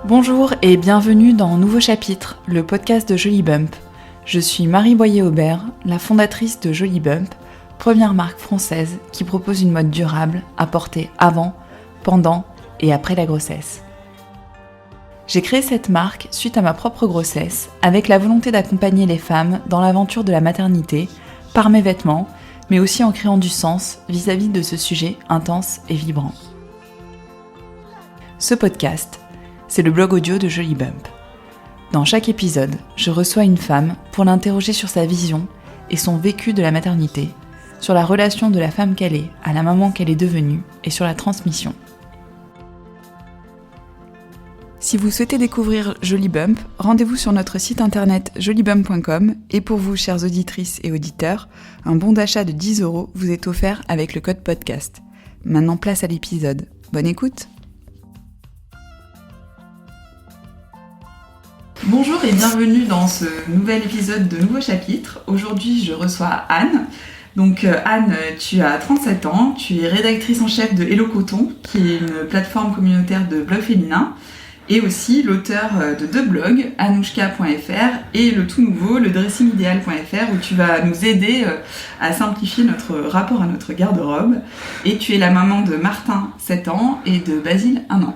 Bonjour et bienvenue dans Nouveau Chapitre, le podcast de Jolly Bump. Je suis Marie Boyer-Aubert, la fondatrice de Jolly Bump, première marque française qui propose une mode durable à porter avant, pendant et après la grossesse. J'ai créé cette marque suite à ma propre grossesse, avec la volonté d'accompagner les femmes dans l'aventure de la maternité, par mes vêtements, mais aussi en créant du sens vis-à-vis de ce sujet intense et vibrant. Ce podcast, c'est le blog audio de Jolly Bump. Dans chaque épisode, je reçois une femme pour l'interroger sur sa vision et son vécu de la maternité, sur la relation de la femme qu'elle est à la maman qu'elle est devenue et sur la transmission. Si vous souhaitez découvrir Jolly Bump, rendez-vous sur notre site internet jollybump.com et pour vous, chères auditrices et auditeurs, un bon d'achat de 10 € vous est offert avec le code podcast. Maintenant, place à l'épisode. Bonne écoute! Bonjour et bienvenue dans ce nouvel épisode de Nouveau Chapitre. Aujourd'hui, je reçois Anne. Donc Anne, tu as 37 ans, tu es rédactrice en chef de Hello Coton, qui est une plateforme communautaire de blogs féminins, et aussi l'auteur de 2 blogs, anouchka.fr et le tout nouveau, le dressingideal.fr, où tu vas nous aider à simplifier notre rapport à notre garde-robe. Et tu es la maman de Martin, 7 ans, et de Basile, 1 an.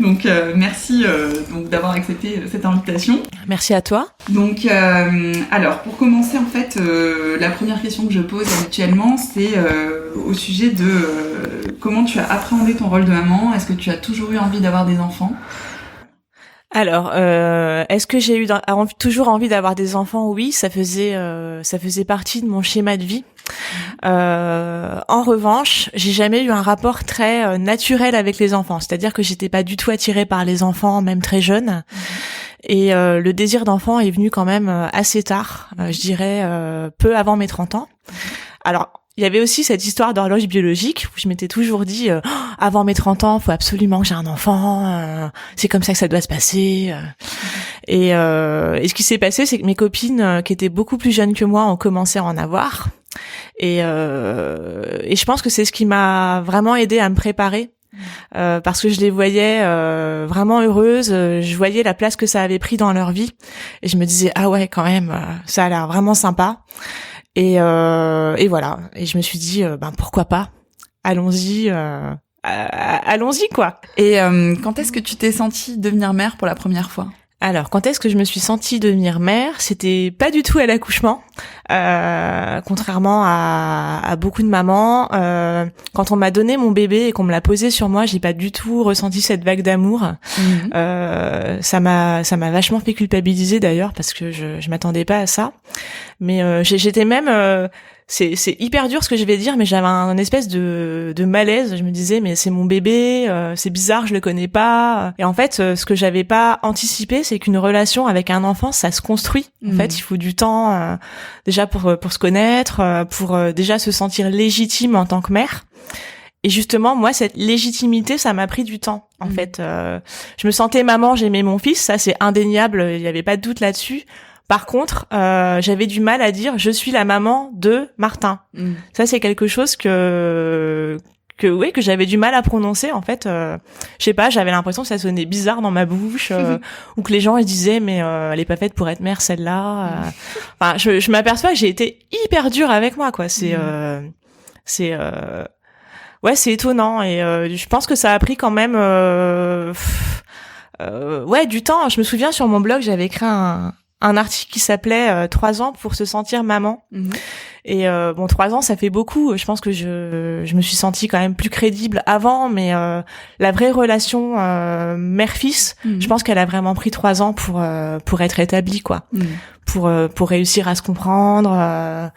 Donc merci donc d'avoir accepté cette invitation. Merci à toi. Donc alors pour commencer en fait la première question que je pose habituellement c'est au sujet de comment tu as appréhendé ton rôle de maman. Est-ce que tu as toujours eu envie d'avoir des enfants ? Alors, est-ce que j'ai eu toujours envie d'avoir des enfants ? Oui, ça faisait partie de mon schéma de vie. En revanche, j'ai jamais eu un rapport très naturel avec les enfants. C'est-à-dire que j'étais pas du tout attirée par les enfants, même très jeune. Et le désir d'enfant est venu quand même assez tard, je dirais peu avant mes 30 ans. Alors, il y avait aussi cette histoire d'horloge biologique où je m'étais toujours dit avant mes 30 ans, faut absolument que j'ai un enfant, c'est comme ça que ça doit se passer. Et ce qui s'est passé, c'est que mes copines qui étaient beaucoup plus jeunes que moi ont commencé à en avoir. Et je pense que c'est ce qui m'a vraiment aidée à me préparer. Parce que je les voyais vraiment heureuses, je voyais la place que ça avait pris dans leur vie et je me disais ah ouais quand même ça a l'air vraiment sympa et voilà, et je me suis dit pourquoi pas, allons-y quoi. Et quand est-ce que tu t'es sentie devenir mère pour la première fois ? Alors, quand est-ce que je me suis sentie devenir mère ? C'était pas du tout à l'accouchement, contrairement à beaucoup de mamans. Quand on m'a donné mon bébé et qu'on me l'a posé sur moi, j'ai pas du tout ressenti cette vague d'amour. Ça m'a vachement fait culpabiliser d'ailleurs parce que je m'attendais pas à ça. Mais j'étais même c'est hyper dur ce que je vais dire, mais j'avais un espèce de malaise. Je me disais mais c'est mon bébé, c'est bizarre, je le connais pas. Et en fait, ce que j'avais pas anticipé, c'est qu'une relation avec un enfant, ça se construit. En fait, il faut du temps déjà pour se connaître, pour déjà se sentir légitime en tant que mère. Et justement, moi, cette légitimité, ça m'a pris du temps. En fait, je me sentais maman, j'aimais mon fils, ça c'est indéniable, il y avait pas de doute là-dessus. Par contre, j'avais du mal à dire je suis la maman de Martin. Ça c'est quelque chose que j'avais du mal à prononcer en fait. Je sais pas, j'avais l'impression que ça sonnait bizarre dans ma bouche ou que les gens ils disaient mais elle est pas faite pour être mère celle-là. Enfin, je m'aperçois que j'ai été hyper dure avec moi quoi. C'est étonnant et je pense que ça a pris quand même du temps. Je me souviens sur mon blog, j'avais écrit un article qui s'appelait 3 ans pour se sentir maman. Et 3 ans ça fait beaucoup. Je pense que je me suis sentie quand même plus crédible avant, mais la vraie relation mère-fils, je pense qu'elle a vraiment pris 3 ans pour être établie quoi. Pour réussir à se comprendre,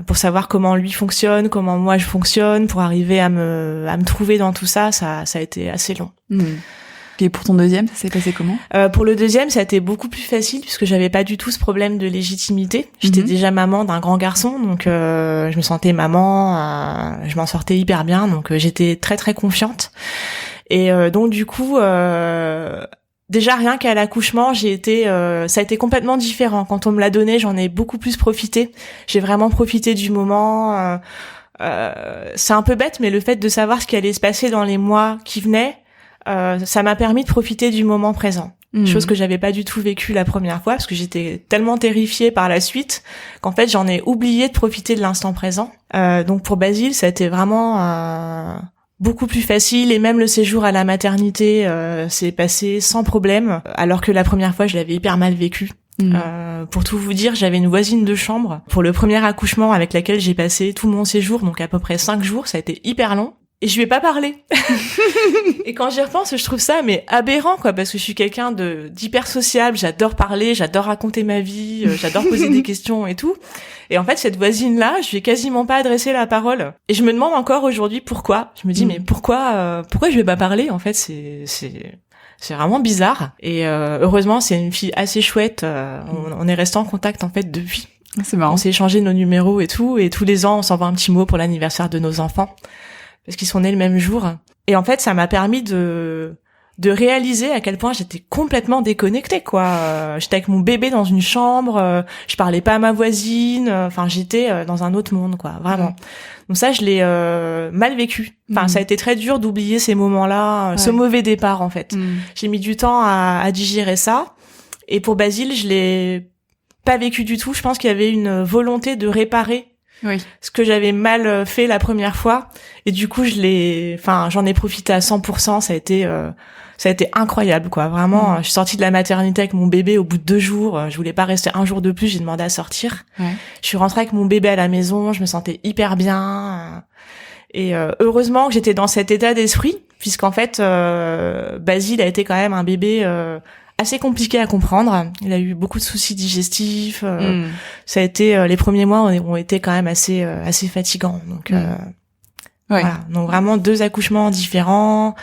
pour savoir comment lui fonctionne, comment moi je fonctionne, pour arriver à me trouver dans tout ça, ça a été assez long. Et pour ton deuxième, ça s'est passé comment ? Pour le deuxième, ça a été beaucoup plus facile puisque j'avais pas du tout ce problème de légitimité. J'étais déjà maman d'un grand garçon, donc je me sentais maman, je m'en sortais hyper bien, donc j'étais très très confiante. Et donc du coup, déjà rien qu'à l'accouchement, ça a été complètement différent. Quand on me l'a donné, j'en ai beaucoup plus profité. J'ai vraiment profité du moment. C'est un peu bête, mais le fait de savoir ce qui allait se passer dans les mois qui venaient, ça m'a permis de profiter du moment présent. Chose que j'avais pas du tout vécue la première fois parce que j'étais tellement terrifiée par la suite qu'en fait j'en ai oublié de profiter de l'instant présent. Donc pour Basile, ça a été vraiment beaucoup plus facile et même le séjour à la maternité s'est passé sans problème alors que la première fois je l'avais hyper mal vécu. Pour tout vous dire, j'avais une voisine de chambre pour le premier accouchement avec laquelle j'ai passé tout mon séjour, donc à peu près 5 jours, ça a été hyper long. Et je lui ai pas parlé. Et quand j'y repense, je trouve ça mais aberrant quoi, parce que je suis quelqu'un d'hyper sociable, j'adore parler, j'adore raconter ma vie, j'adore poser des questions et tout. Et en fait, cette voisine-là, je lui ai quasiment pas adressé la parole. Et je me demande encore aujourd'hui pourquoi. Je me dis mais pourquoi je vais pas parler en fait, c'est vraiment bizarre. Et heureusement, c'est une fille assez chouette. On est resté en contact en fait depuis. C'est marrant. On s'est échangé nos numéros et tout, et tous les ans, on s'envoie un petit mot pour l'anniversaire de nos enfants. Parce qu'ils sont nés le même jour. Et en fait, ça m'a permis de réaliser à quel point j'étais complètement déconnectée, quoi. J'étais avec mon bébé dans une chambre, je parlais pas à ma voisine, enfin, j'étais dans un autre monde, quoi, vraiment. Donc ça, je l'ai mal vécu. Enfin, ça a été très dur d'oublier ces moments-là, ce mauvais départ, en fait. J'ai mis du temps à digérer ça. Et pour Basile, je l'ai pas vécu du tout. Je pense qu'il y avait une volonté de réparer ce que j'avais mal fait la première fois, et du coup j'en ai profité à 100%. Ça a été incroyable, quoi, vraiment. Je suis sortie de la maternité avec mon bébé au bout de 2 jours, je voulais pas rester un jour de plus, j'ai demandé à sortir. Je suis rentrée avec mon bébé à la maison, je me sentais hyper bien, et heureusement que j'étais dans cet état d'esprit, puisqu'en fait Basile a été quand même un bébé assez compliqué à comprendre. Il a eu beaucoup de soucis digestifs. Ça a été les premiers mois ont été quand même assez fatigants. Donc voilà. Donc vraiment 2 accouchements différents.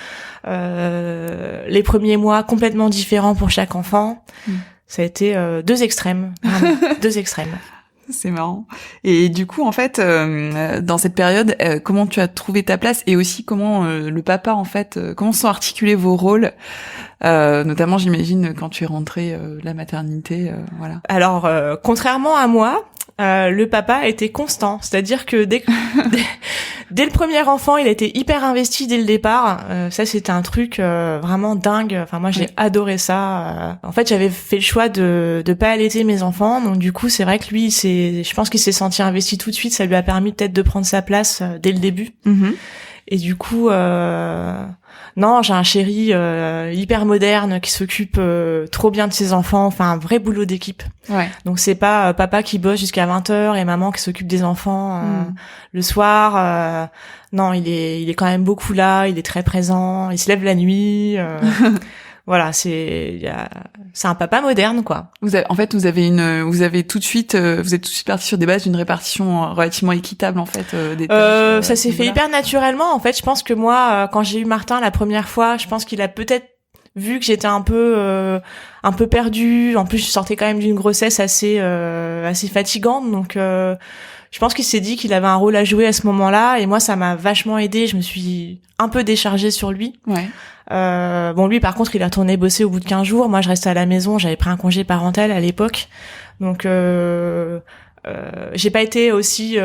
Les premiers mois complètement différents pour chaque enfant. Ça a été 2 extrêmes. Vraiment, 2 extrêmes. C'est marrant. Et du coup, en fait, dans cette période, comment tu as trouvé ta place, et aussi comment le papa, en fait, comment sont articulés vos rôles, notamment, j'imagine, quand tu es rentrée de la maternité, voilà. Alors, contrairement à moi, le papa a été constant. C'est-à-dire que dès le premier enfant, il a été hyper investi dès le départ. Ça, c'était un truc vraiment dingue. Enfin, moi, j'ai adoré ça. En fait, j'avais fait le choix de pas allaiter mes enfants. Donc, du coup, c'est vrai que lui, je pense qu'il s'est senti investi tout de suite. Ça lui a permis peut-être de prendre sa place dès le début. Et du coup, non, j'ai un chéri hyper moderne qui s'occupe trop bien de ses enfants. Enfin, un vrai boulot d'équipe. Donc c'est pas papa qui bosse jusqu'à 20h et maman qui s'occupe des enfants le soir. Non, il est quand même beaucoup là, il est très présent, il se lève la nuit. Voilà, c'est un papa moderne, quoi. Vous êtes tout de suite parti sur des bases d'une répartition relativement équitable, en fait, des tâches. Ça s'est fait hyper naturellement. En fait, je pense que moi, quand j'ai eu Martin la première fois, je pense qu'il a peut-être vu que j'étais un peu perdue. En plus, je sortais quand même d'une grossesse assez fatigante, donc je pense qu'il s'est dit qu'il avait un rôle à jouer à ce moment-là, et moi, ça m'a vachement aidée. Je me suis un peu déchargée sur lui. Bon, lui, par contre, il a retourné bosser au bout de 15 jours. Moi, je restais à la maison. J'avais pris un congé parental à l'époque. Donc, j'ai pas été aussi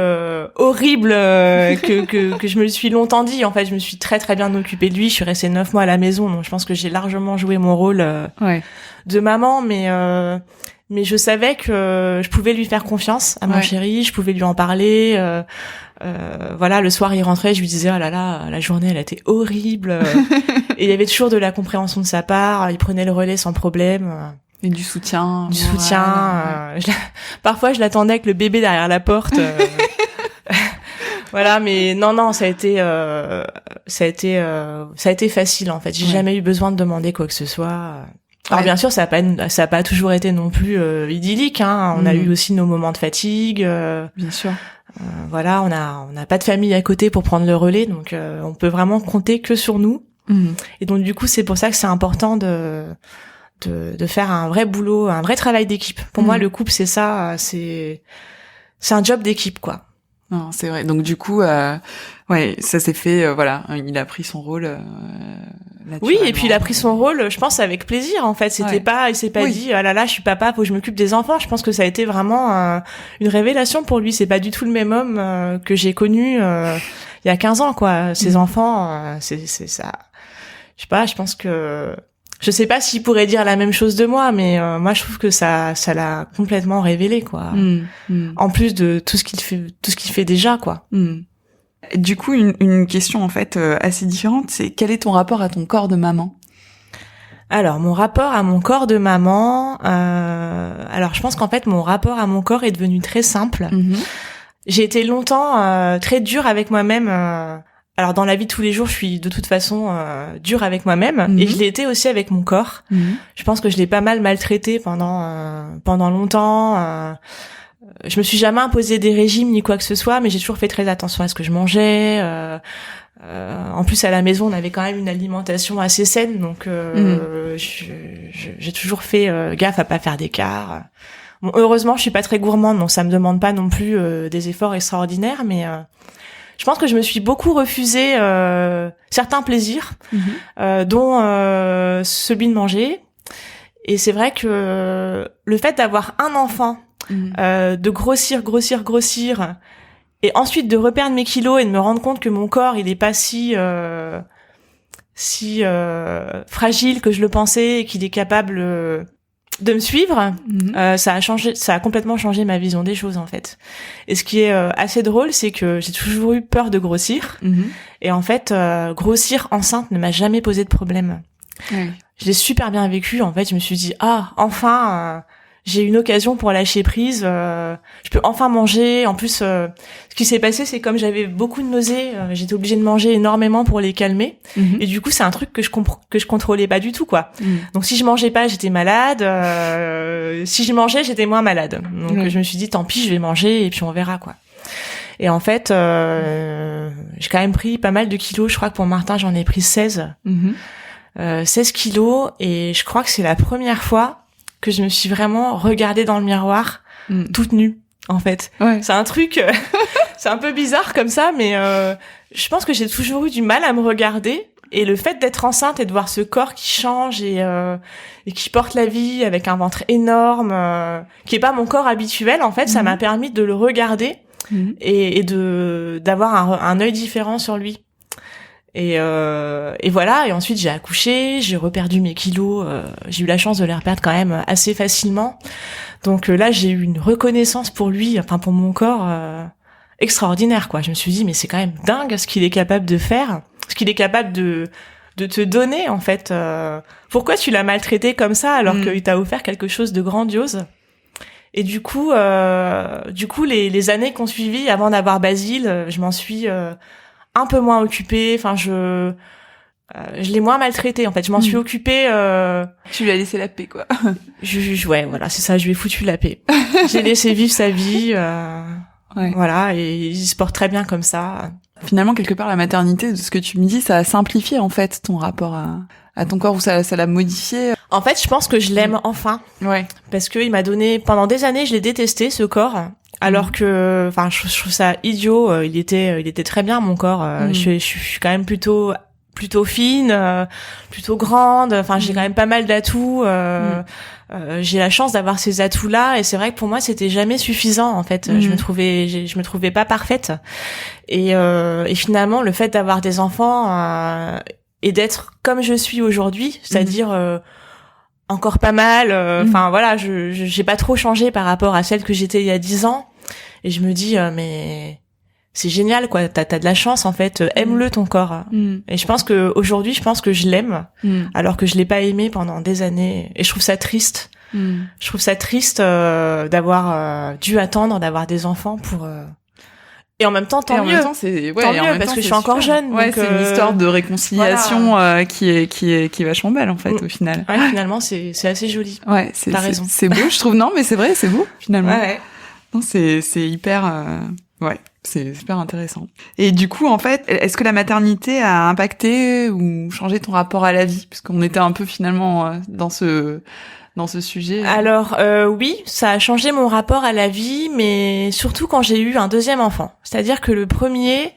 horrible que je me le suis longtemps dit. En fait, je me suis très très bien occupée de lui. Je suis restée 9 mois à la maison. Donc, je pense que j'ai largement joué mon rôle de maman. Mais je savais que je pouvais lui faire confiance à mon chéri. Je pouvais lui en parler. Voilà, le soir il rentrait, je lui disais oh là là, la journée elle a été horrible. Et il y avait toujours de la compréhension de sa part, il prenait le relais sans problème. Et du soutien. Parfois je l'attendais avec le bébé derrière la porte. Voilà, mais non, ça a été facile en fait. J'ai jamais eu besoin de demander quoi que ce soit. Alors bien sûr, ça a pas toujours été non plus idyllique, hein. On a eu aussi nos moments de fatigue. Bien sûr. Voilà, on n'a pas de famille à côté pour prendre le relais, donc on peut vraiment compter que sur nous. Et donc du coup, c'est pour ça que c'est important de faire un vrai boulot, un vrai travail d'équipe. Pour moi, le couple, c'est ça, c'est un job d'équipe, quoi. Non, c'est vrai. Donc du coup, ça s'est fait. Voilà, il a pris son rôle. Oui, et puis il a pris son rôle, je pense, avec plaisir. En fait, il s'est pas dit, ah là là, je suis papa, faut que je m'occupe des enfants. Je pense que ça a été vraiment une révélation pour lui. C'est pas du tout le même homme que j'ai connu il y a 15 ans, quoi. Ses enfants, c'est ça. je sais pas, je pense que je sais pas s'il pourrait dire la même chose de moi, mais moi je trouve que ça l'a complètement révélé, quoi. En plus de tout ce qu'il fait déjà, quoi. Du coup, une question en fait assez différente, c'est quel est ton rapport à ton corps de maman? Alors, mon rapport à mon corps de maman, alors je pense qu'en fait mon rapport à mon corps est devenu très simple. J'ai été longtemps très dure avec moi-même. Alors dans la vie de tous les jours, je suis de toute façon dure avec moi-même, et je l'ai été aussi avec mon corps. Je pense que je l'ai pas mal maltraité pendant longtemps. Je me suis jamais imposé des régimes ni quoi que ce soit, mais j'ai toujours fait très attention à ce que je mangeais. En plus, à la maison, on avait quand même une alimentation assez saine, donc j'ai toujours fait gaffe à pas faire d'écart. Bon, heureusement, je suis pas très gourmande, donc ça me demande pas non plus des efforts extraordinaires, mais je pense que je me suis beaucoup refusé certains plaisirs, dont celui de manger. Et c'est vrai que le fait d'avoir un enfant, de grossir, et ensuite de reperdre mes kilos et de me rendre compte que mon corps, il est pas si fragile que je le pensais, et qu'il est capable de me suivre, ça a complètement changé ma vision des choses, en fait. Et ce qui est assez drôle, c'est que j'ai toujours eu peur de grossir, et en fait, grossir enceinte ne m'a jamais posé de problème. Je l'ai super bien vécu, en fait. Je me suis dit, enfin, j'ai une occasion pour lâcher prise, je peux enfin manger. En plus, ce qui s'est passé, c'est comme j'avais beaucoup de nausées, j'étais obligée de manger énormément pour les calmer. Et du coup, c'est un truc que je contrôlais pas du tout, quoi. Donc si je mangeais pas, j'étais malade. Si je mangeais, j'étais moins malade. Donc je me suis dit, tant pis, je vais manger et puis on verra, quoi. Et en fait, j'ai quand même pris pas mal de kilos. Je crois que pour Martin, j'en ai pris 16. 16 kilos, et je crois que c'est la première fois que je me suis vraiment regardée dans le miroir toute nue, en fait. C'est un truc, c'est un peu bizarre comme ça, mais je pense que j'ai toujours eu du mal à me regarder, et le fait d'être enceinte et de voir ce corps qui change et qui porte la vie avec un ventre énorme, qui est pas mon corps habituel, en fait, ça m'a permis de le regarder et d'avoir un œil différent sur lui. Et voilà. Et ensuite, j'ai accouché, j'ai reperdu mes kilos. J'ai eu la chance de les reperdre quand même assez facilement. Donc là, j'ai eu une reconnaissance pour lui, enfin pour mon corps, extraordinaire, quoi. Je me suis dit, mais c'est quand même dingue ce qu'il est capable de faire, ce qu'il est capable de te donner, en fait. Pourquoi tu l'as maltraité comme ça alors qu'il t'a offert quelque chose de grandiose? Et du coup, les années qu'on suivi avant d'avoir Basile, je m'en suis un peu moins occupée. Enfin, je l'ai moins maltraité, en fait. Je m'en suis occupée. Tu lui as laissé la paix, quoi. Ouais, voilà, c'est ça. Je lui ai foutu la paix. J'ai laissé vivre sa vie. Voilà, et il se porte très bien comme ça. Finalement, quelque part, la maternité, de ce que tu me dis, ça a simplifié, en fait, ton rapport à ton corps, ou ça l'a modifié. En fait, je pense que je l'aime enfin. Parce que il m'a donné, pendant des années, je l'ai détesté, ce corps. Alors que, enfin, je trouve ça idiot. Il était très bien, mon corps. Je suis quand même plutôt fine, plutôt grande. Enfin, j'ai quand même pas mal d'atouts. J'ai la chance d'avoir ces atouts-là, et c'est vrai que pour moi, c'était jamais suffisant, en fait. Je me trouvais pas parfaite. Et finalement, le fait d'avoir des enfants et d'être comme je suis aujourd'hui, c'est-à-dire encore pas mal. Enfin voilà, j'ai pas trop changé par rapport à celle que j'étais il y a 10 ans. Et je me dis, mais c'est génial, quoi. T'as de la chance, en fait. Aime-le, ton corps. Et je pense que aujourd'hui, je l'aime, alors que je l'ai pas aimé pendant des années. Et je trouve ça triste. Je trouve ça triste d'avoir dû attendre d'avoir des enfants pour. Et en même temps, tant mieux. En même temps, parce que je suis encore jeune. Ouais, donc, c'est une histoire de réconciliation voilà. qui est vachement belle, en fait, au final. Ouais, finalement, c'est assez joli. Ouais, t'as raison. C'est beau, je trouve. Non, mais c'est vrai, c'est beau, finalement. Ouais. Non, c'est hyper. Ouais, c'est super intéressant. Et du coup, en fait, est-ce que la maternité a impacté ou changé ton rapport à la vie, puisqu'on était un peu finalement dans ce sujet. Alors oui, ça a changé mon rapport à la vie, mais surtout quand j'ai eu un deuxième enfant. C'est-à-dire que le premier,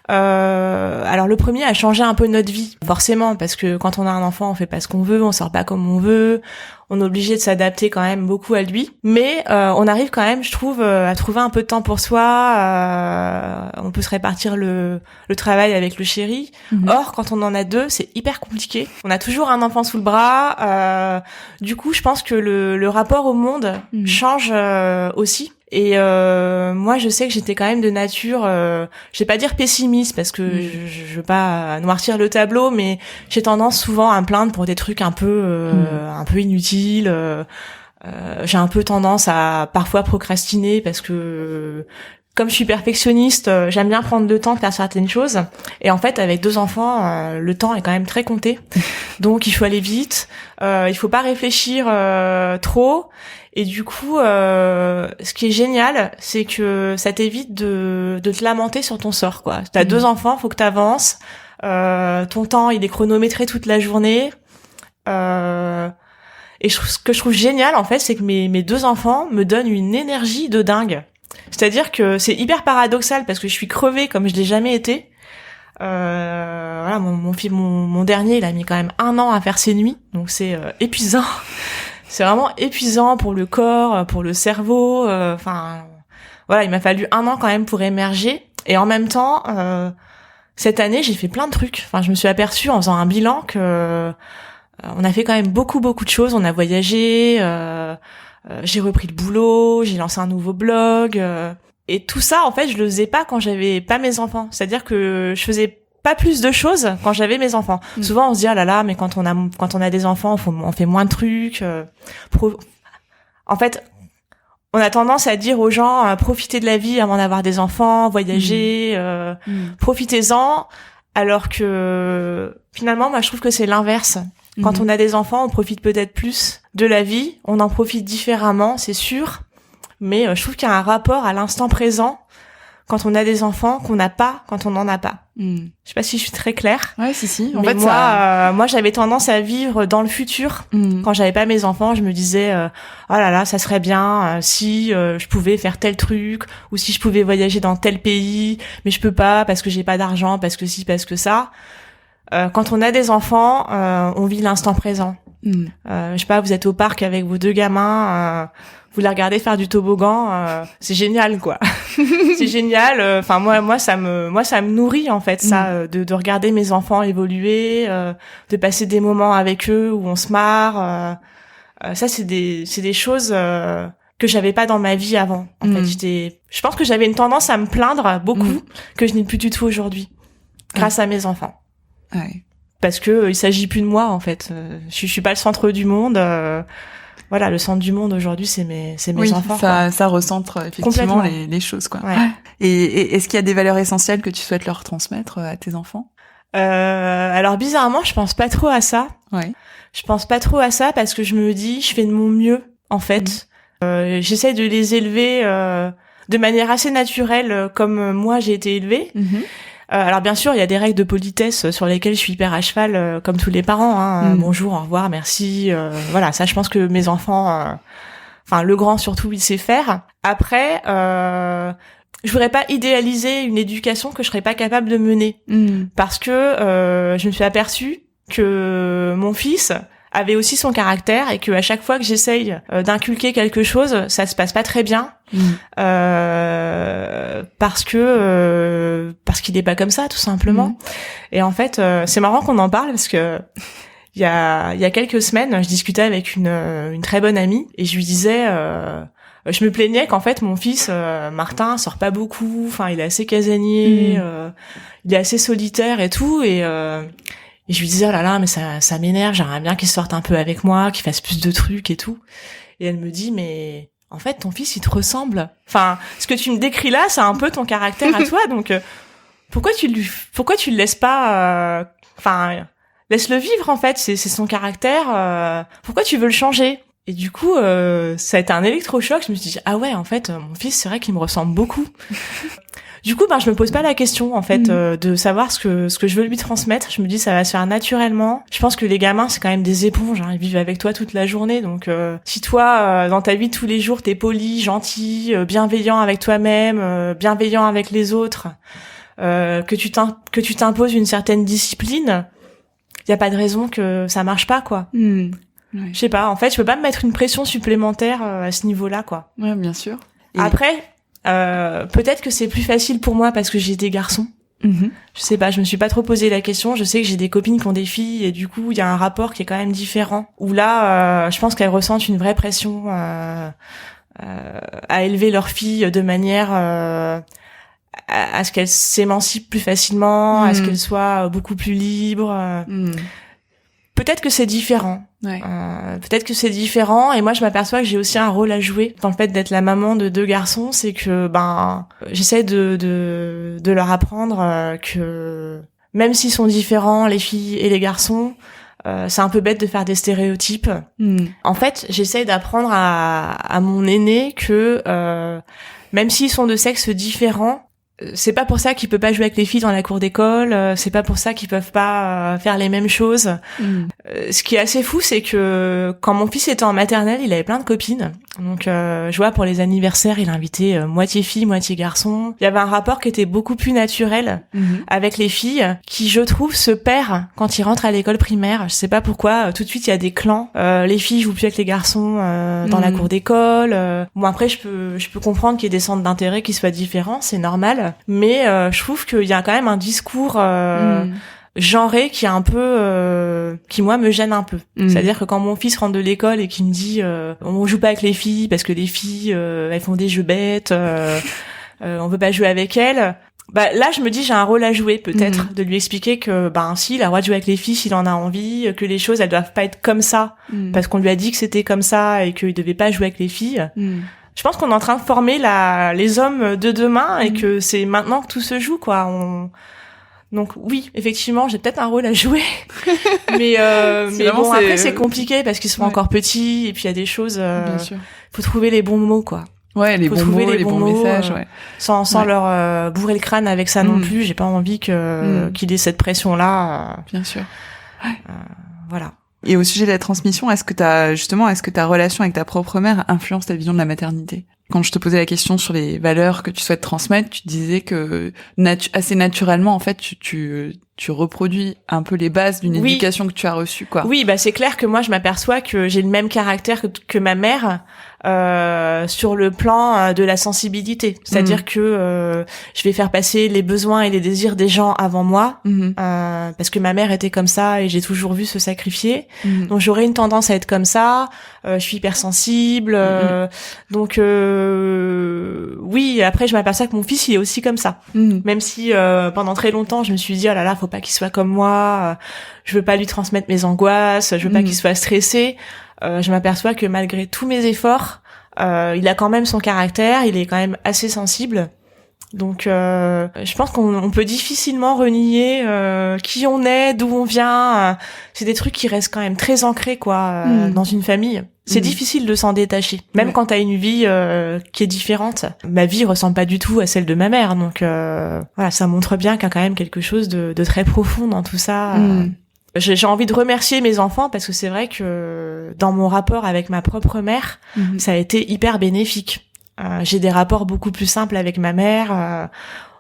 Alors le premier a changé un peu notre vie, forcément, parce que quand on a un enfant, on fait pas ce qu'on veut, on sort pas comme on veut, on est obligé de s'adapter quand même beaucoup à lui. Mais on arrive quand même, je trouve, à trouver un peu de temps pour soi. On peut se répartir le travail avec le chéri. Or, quand on en a deux, c'est hyper compliqué. On a toujours un enfant sous le bras. Du coup, je pense que le rapport au monde change aussi. Et moi, je sais que j'étais quand même de nature, je vais pas dire pessimiste parce que je veux pas noircir le tableau, mais j'ai tendance souvent à me plaindre pour des trucs un peu inutiles. J'ai un peu tendance à parfois procrastiner parce que comme je suis perfectionniste, j'aime bien prendre le temps de faire certaines choses. Et en fait, avec 2 enfants, le temps est quand même très compté. Donc, il faut aller vite. Il faut pas réfléchir trop. Et du coup, ce qui est génial, c'est que ça t'évite de te lamenter sur ton sort, quoi. T'as 2 enfants, faut que t'avances. Ton temps, il est chronométré toute la journée. Et ce que je trouve génial, en fait, c'est que mes 2 enfants me donnent une énergie de dingue. C'est-à-dire que c'est hyper paradoxal parce que je suis crevée comme je l'ai jamais été. Voilà, mon dernier, il a mis quand même 1 an à faire ses nuits, donc c'est épuisant. C'est vraiment épuisant pour le corps, pour le cerveau. Enfin, voilà, il m'a fallu 1 an quand même pour émerger. Et en même temps, cette année, j'ai fait plein de trucs. Enfin, je me suis aperçue en faisant un bilan que on a fait quand même beaucoup de choses. On a voyagé, j'ai repris le boulot, j'ai lancé un nouveau blog. Et tout ça, en fait, je le faisais pas quand j'avais pas mes enfants. C'est-à-dire que je faisais pas plus de choses quand j'avais mes enfants. Souvent on se dit ah là là, mais quand on a des enfants, on fait moins de trucs. En fait, on a tendance à dire aux gens profitez de la vie avant d'avoir des enfants, voyager, profitez-en, alors que finalement moi je trouve que c'est l'inverse. Quand on a des enfants, on profite peut-être plus de la vie, on en profite différemment, c'est sûr, mais je trouve qu'il y a un rapport à l'instant présent quand on a des enfants qu'on n'a pas quand on n'en a pas. Je sais pas si je suis très claire. Ouais, si. En fait, moi, j'avais tendance à vivre dans le futur. Quand j'avais pas mes enfants, je me disais, oh là là, ça serait bien si je pouvais faire tel truc, ou si je pouvais voyager dans tel pays, mais je peux pas parce que j'ai pas d'argent, parce que ci, parce que ça. Quand on a des enfants, on vit l'instant présent. Je sais pas, vous êtes au parc avec vos 2 gamins, vous les regardez faire du toboggan, c'est génial, quoi. C'est génial. Enfin, moi, ça me nourrit, en fait, ça, de regarder mes enfants évoluer, de passer des moments avec eux où on se marre. Ça, c'est des choses que j'avais pas dans ma vie avant. En fait, je pense que j'avais une tendance à me plaindre beaucoup que je n'ai plus du tout aujourd'hui, grâce à mes enfants. Ouais. Parce que il s'agit plus de moi, en fait. Je suis pas le centre du monde. Voilà, le centre du monde aujourd'hui, c'est mes enfants. Ça recentre effectivement les choses, quoi. Ouais. Et est-ce qu'il y a des valeurs essentielles que tu souhaites leur transmettre à tes enfants? Alors bizarrement, je pense pas trop à ça. Ouais. Je pense pas trop à ça parce que je me dis, je fais de mon mieux, en fait. J'essaie de les élever de manière assez naturelle, comme moi j'ai été élevée. Alors bien sûr, il y a des règles de politesse sur lesquelles je suis hyper à cheval, comme tous les parents. Hein. Bonjour, au revoir, merci. Voilà, ça, je pense que mes enfants, enfin le grand surtout, il sait faire. Après, je voudrais pas idéaliser une éducation que je serais pas capable de mener, parce que je me suis aperçue que mon fils avait aussi son caractère et que à chaque fois que j'essaye d'inculquer quelque chose, ça se passe pas très bien. Parce qu'il est pas comme ça, tout simplement. Et en fait, c'est marrant qu'on en parle parce que il y a quelques semaines, je discutais avec une très bonne amie et je lui disais je me plaignais qu'en fait mon fils Martin sort pas beaucoup, enfin il est assez casanier, il est assez solitaire et tout, et je lui disais oh là là, mais ça m'énerve, j'aimerais bien qu'il sorte un peu avec moi, qu'il fasse plus de trucs et tout. Et elle me dit mais en fait ton fils il te ressemble, enfin ce que tu me décris là c'est un peu ton caractère à toi, donc pourquoi tu le laisses pas, enfin laisse-le vivre, en fait, c'est son caractère, pourquoi tu veux le changer? Et du coup, ça a été un électrochoc. Je me suis dit, ah ouais, en fait, mon fils, c'est vrai qu'il me ressemble beaucoup. Du coup, je me pose pas la question, en fait, de savoir ce que je veux lui transmettre. Je me dis, ça va se faire naturellement. Je pense que les gamins, c'est quand même des éponges, hein. Ils vivent avec toi toute la journée. Donc, si toi, dans ta vie de tous les jours, t'es poli, gentil, bienveillant avec toi-même, bienveillant avec les autres, que tu t'imposes une certaine discipline, y a pas de raison que ça marche pas, quoi. Ouais. Je sais pas, en fait, je peux pas me mettre une pression supplémentaire à ce niveau-là, quoi. Ouais, bien sûr. Et... Après, peut-être que c'est plus facile pour moi parce que j'ai des garçons. Je sais pas, je me suis pas trop posé la question. Je sais que j'ai des copines qui ont des filles et du coup, il y a un rapport qui est quand même différent. Où là, je pense qu'elles ressentent une vraie pression à élever leurs filles de manière à ce qu'elles s'émancipent plus facilement, à ce qu'elles soient beaucoup plus libres. Peut-être que c'est différent. Ouais. Peut-être que c'est différent et moi je m'aperçois que j'ai aussi un rôle à jouer dans le fait d'être la maman de 2 garçons, c'est que j'essaie de leur apprendre que même s'ils sont différents, les filles et les garçons, c'est un peu bête de faire des stéréotypes. En fait, j'essaie d'apprendre à mon aîné que même s'ils sont de sexes différents, c'est pas pour ça qu'il peut pas jouer avec les filles dans la cour d'école, c'est pas pour ça qu'ils peuvent pas faire les mêmes choses. Ce qui est assez fou, c'est que quand mon fils était en maternelle, il avait plein de copines. Donc je vois pour les anniversaires, il invitait moitié filles, moitié garçons. Il y avait un rapport qui était beaucoup plus naturel avec les filles, qui je trouve se perd quand ils rentrent à l'école primaire. Je sais pas pourquoi, tout de suite il y a des clans. Les filles jouent plus avec les garçons dans la cour d'école. Bon après je peux comprendre qu'il y ait des centres d'intérêt qui soient différents, c'est normal. Mais je trouve qu'il y a quand même un discours genré qui est un peu qui moi me gêne un peu. C'est-à-dire que quand mon fils rentre de l'école et qu'il me dit on joue pas avec les filles parce que les filles elles font des jeux bêtes, on veut pas jouer avec elles. Là je me dis j'ai un rôle à jouer peut-être de lui expliquer que si il a le droit de jouer avec les filles s'il en a envie, que les choses elles doivent pas être comme ça parce qu'on lui a dit que c'était comme ça et qu'il devait pas jouer avec les filles. Je pense qu'on est en train de former les hommes de demain et que c'est maintenant que tout se joue, quoi. Donc oui, effectivement, j'ai peut-être un rôle à jouer. mais bon, après c'est compliqué parce qu'ils sont encore petits et puis il y a des choses. Bien sûr. Faut trouver les bons mots, quoi. Ouais, les bons mots, les bons messages, ouais. Sans leur bourrer le crâne avec ça non plus. J'ai pas envie qu'il ait cette pression-là. Bien sûr. Voilà. Et au sujet de la transmission, est-ce que ta relation avec ta propre mère influence ta vision de la maternité? Quand je te posais la question sur les valeurs que tu souhaites transmettre, tu disais que assez naturellement, en fait, tu reproduis un peu les bases d'une éducation que tu as reçue, quoi. Oui, c'est clair que moi, je m'aperçois que j'ai le même caractère que ma mère sur le plan de la sensibilité. C'est-à-dire que je vais faire passer les besoins et les désirs des gens avant moi, parce que ma mère était comme ça et j'ai toujours vu se sacrifier. Donc j'aurais une tendance à être comme ça. Je suis hypersensible. Donc oui, après je m'aperçois que mon fils il est aussi comme ça. Même si pendant très longtemps je me suis dit oh là là, faut pas qu'il soit comme moi. Je veux pas lui transmettre mes angoisses. Je veux pas qu'il soit stressé. Je m'aperçois que malgré tous mes efforts, il a quand même son caractère, il est quand même assez sensible. Donc je pense qu'on peut difficilement renier qui on est, d'où on vient. C'est des trucs qui restent quand même très ancrés, quoi, dans une famille. C'est difficile de s'en détacher, même quand t'as une vie qui est différente. Ma vie ressemble pas du tout à celle de ma mère, donc voilà, ça montre bien qu'il y a quand même quelque chose de très profond dans tout ça. J'ai envie de remercier mes enfants parce que c'est vrai que dans mon rapport avec ma propre mère, ça a été hyper bénéfique. J'ai des rapports beaucoup plus simples avec ma mère.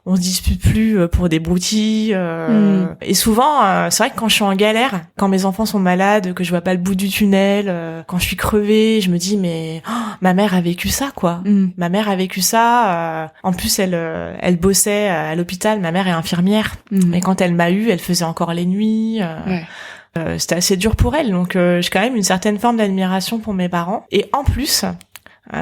On se dispute plus pour des broutilles. Et souvent, c'est vrai que quand je suis en galère, quand mes enfants sont malades, que je vois pas le bout du tunnel, quand je suis crevée, je me dis mais ma mère a vécu ça, quoi. Ma mère a vécu ça. En plus, elle bossait à l'hôpital. Ma mère est infirmière. Et quand elle m'a eu, elle faisait encore les nuits. C'était assez dur pour elle. Donc, j'ai quand même une certaine forme d'admiration pour mes parents. Et en plus,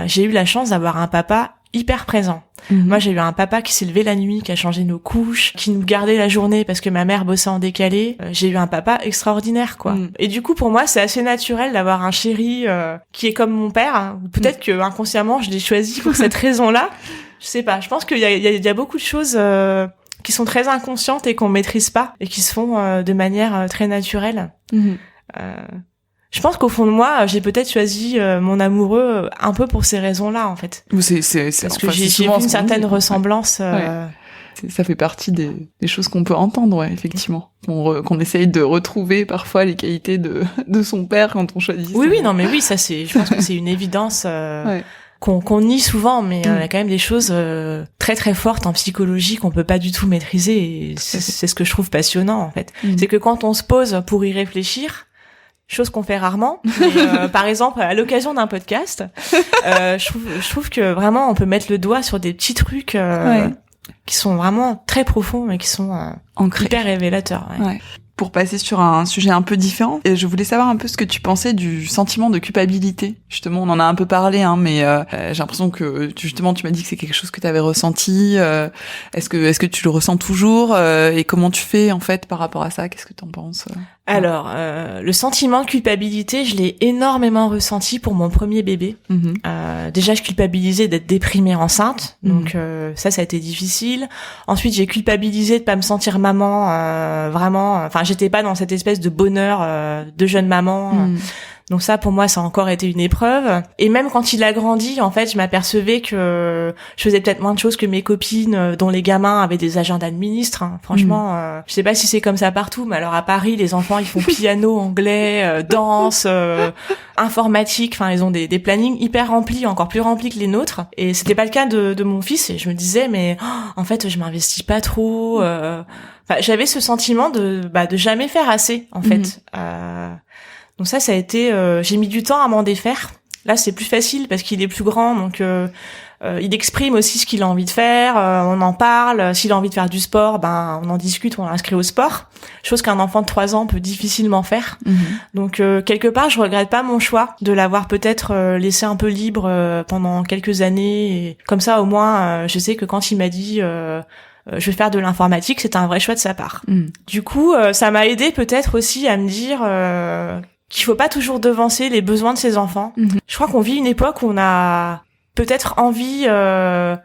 j'ai eu la chance d'avoir un papa hyper présent. Moi, j'ai eu un papa qui s'est levé la nuit, qui a changé nos couches, qui nous gardait la journée parce que ma mère bossait en décalé. J'ai eu un papa extraordinaire, quoi. Et du coup, pour moi, c'est assez naturel d'avoir un chéri qui est comme mon père. Hein. Peut-être que inconsciemment, je l'ai choisi pour cette raison-là. Je sais pas. Je pense qu'il y a beaucoup de choses qui sont très inconscientes et qu'on maîtrise pas et qui se font de manière très naturelle. Je pense qu'au fond de moi, j'ai peut-être choisi mon amoureux un peu pour ces raisons-là, en fait. Parce que j'ai vu une certaine ressemblance. Ça fait partie des choses qu'on peut entendre, ouais, effectivement. Qu'on essaye de retrouver parfois les qualités de son père quand on choisit. Oui, non, mais oui, ça c'est. Je pense que c'est une évidence. qu'on nie souvent, mais il y a quand même des choses très très fortes en psychologie qu'on peut pas du tout maîtriser, et c'est ce que je trouve passionnant en fait. C'est que quand on se pose pour y réfléchir, chose qu'on fait rarement, mais, par exemple à l'occasion d'un podcast, je trouve que vraiment on peut mettre le doigt sur des petits trucs qui sont vraiment très profonds et qui sont hyper révélateurs. Ouais. Pour passer sur un sujet un peu différent, et je voulais savoir un peu ce que tu pensais du sentiment de culpabilité. Justement, on en a un peu parlé, mais j'ai l'impression que justement tu m'as dit que c'est quelque chose que tu avais ressenti. Est-ce que tu le ressens toujours, et comment tu fais en fait par rapport à ça? Qu'est-ce que t'en penses? Alors, le sentiment de culpabilité, je l'ai énormément ressenti pour mon premier bébé. Déjà, je culpabilisais d'être déprimée enceinte, donc ça a été difficile. Ensuite, j'ai culpabilisé de pas me sentir maman, vraiment. Enfin, j'étais pas dans cette espèce de bonheur de jeune maman. Donc ça, pour moi, ça a encore été une épreuve. Et même quand il a grandi, en fait, je m'apercevais que je faisais peut-être moins de choses que mes copines, dont les gamins avaient des agendas de ministres. Franchement, je sais pas si c'est comme ça partout, mais alors à Paris, les enfants, ils font piano, anglais, danse, informatique. Enfin, ils ont des plannings hyper remplis, encore plus remplis que les nôtres. Et c'était pas le cas de mon fils. Et je me disais, mais en fait, je m'investis pas trop. Enfin, j'avais ce sentiment de jamais faire assez, en fait. Donc ça a été, j'ai mis du temps à m'en défaire. Là, c'est plus facile parce qu'il est plus grand, donc il exprime aussi ce qu'il a envie de faire. On en parle. S'il a envie de faire du sport, on en discute, on l'inscrit au sport. Chose qu'un enfant de 3 ans peut difficilement faire. Donc quelque part, je regrette pas mon choix de l'avoir peut-être laissé un peu libre pendant quelques années. Et comme ça, au moins, je sais que quand il m'a dit je vais faire de l'informatique, c'était un vrai choix de sa part. Du coup, ça m'a aidé peut-être aussi à me dire qu'il faut pas toujours devancer les besoins de ses enfants. Je crois qu'on vit une époque où on a peut-être envie de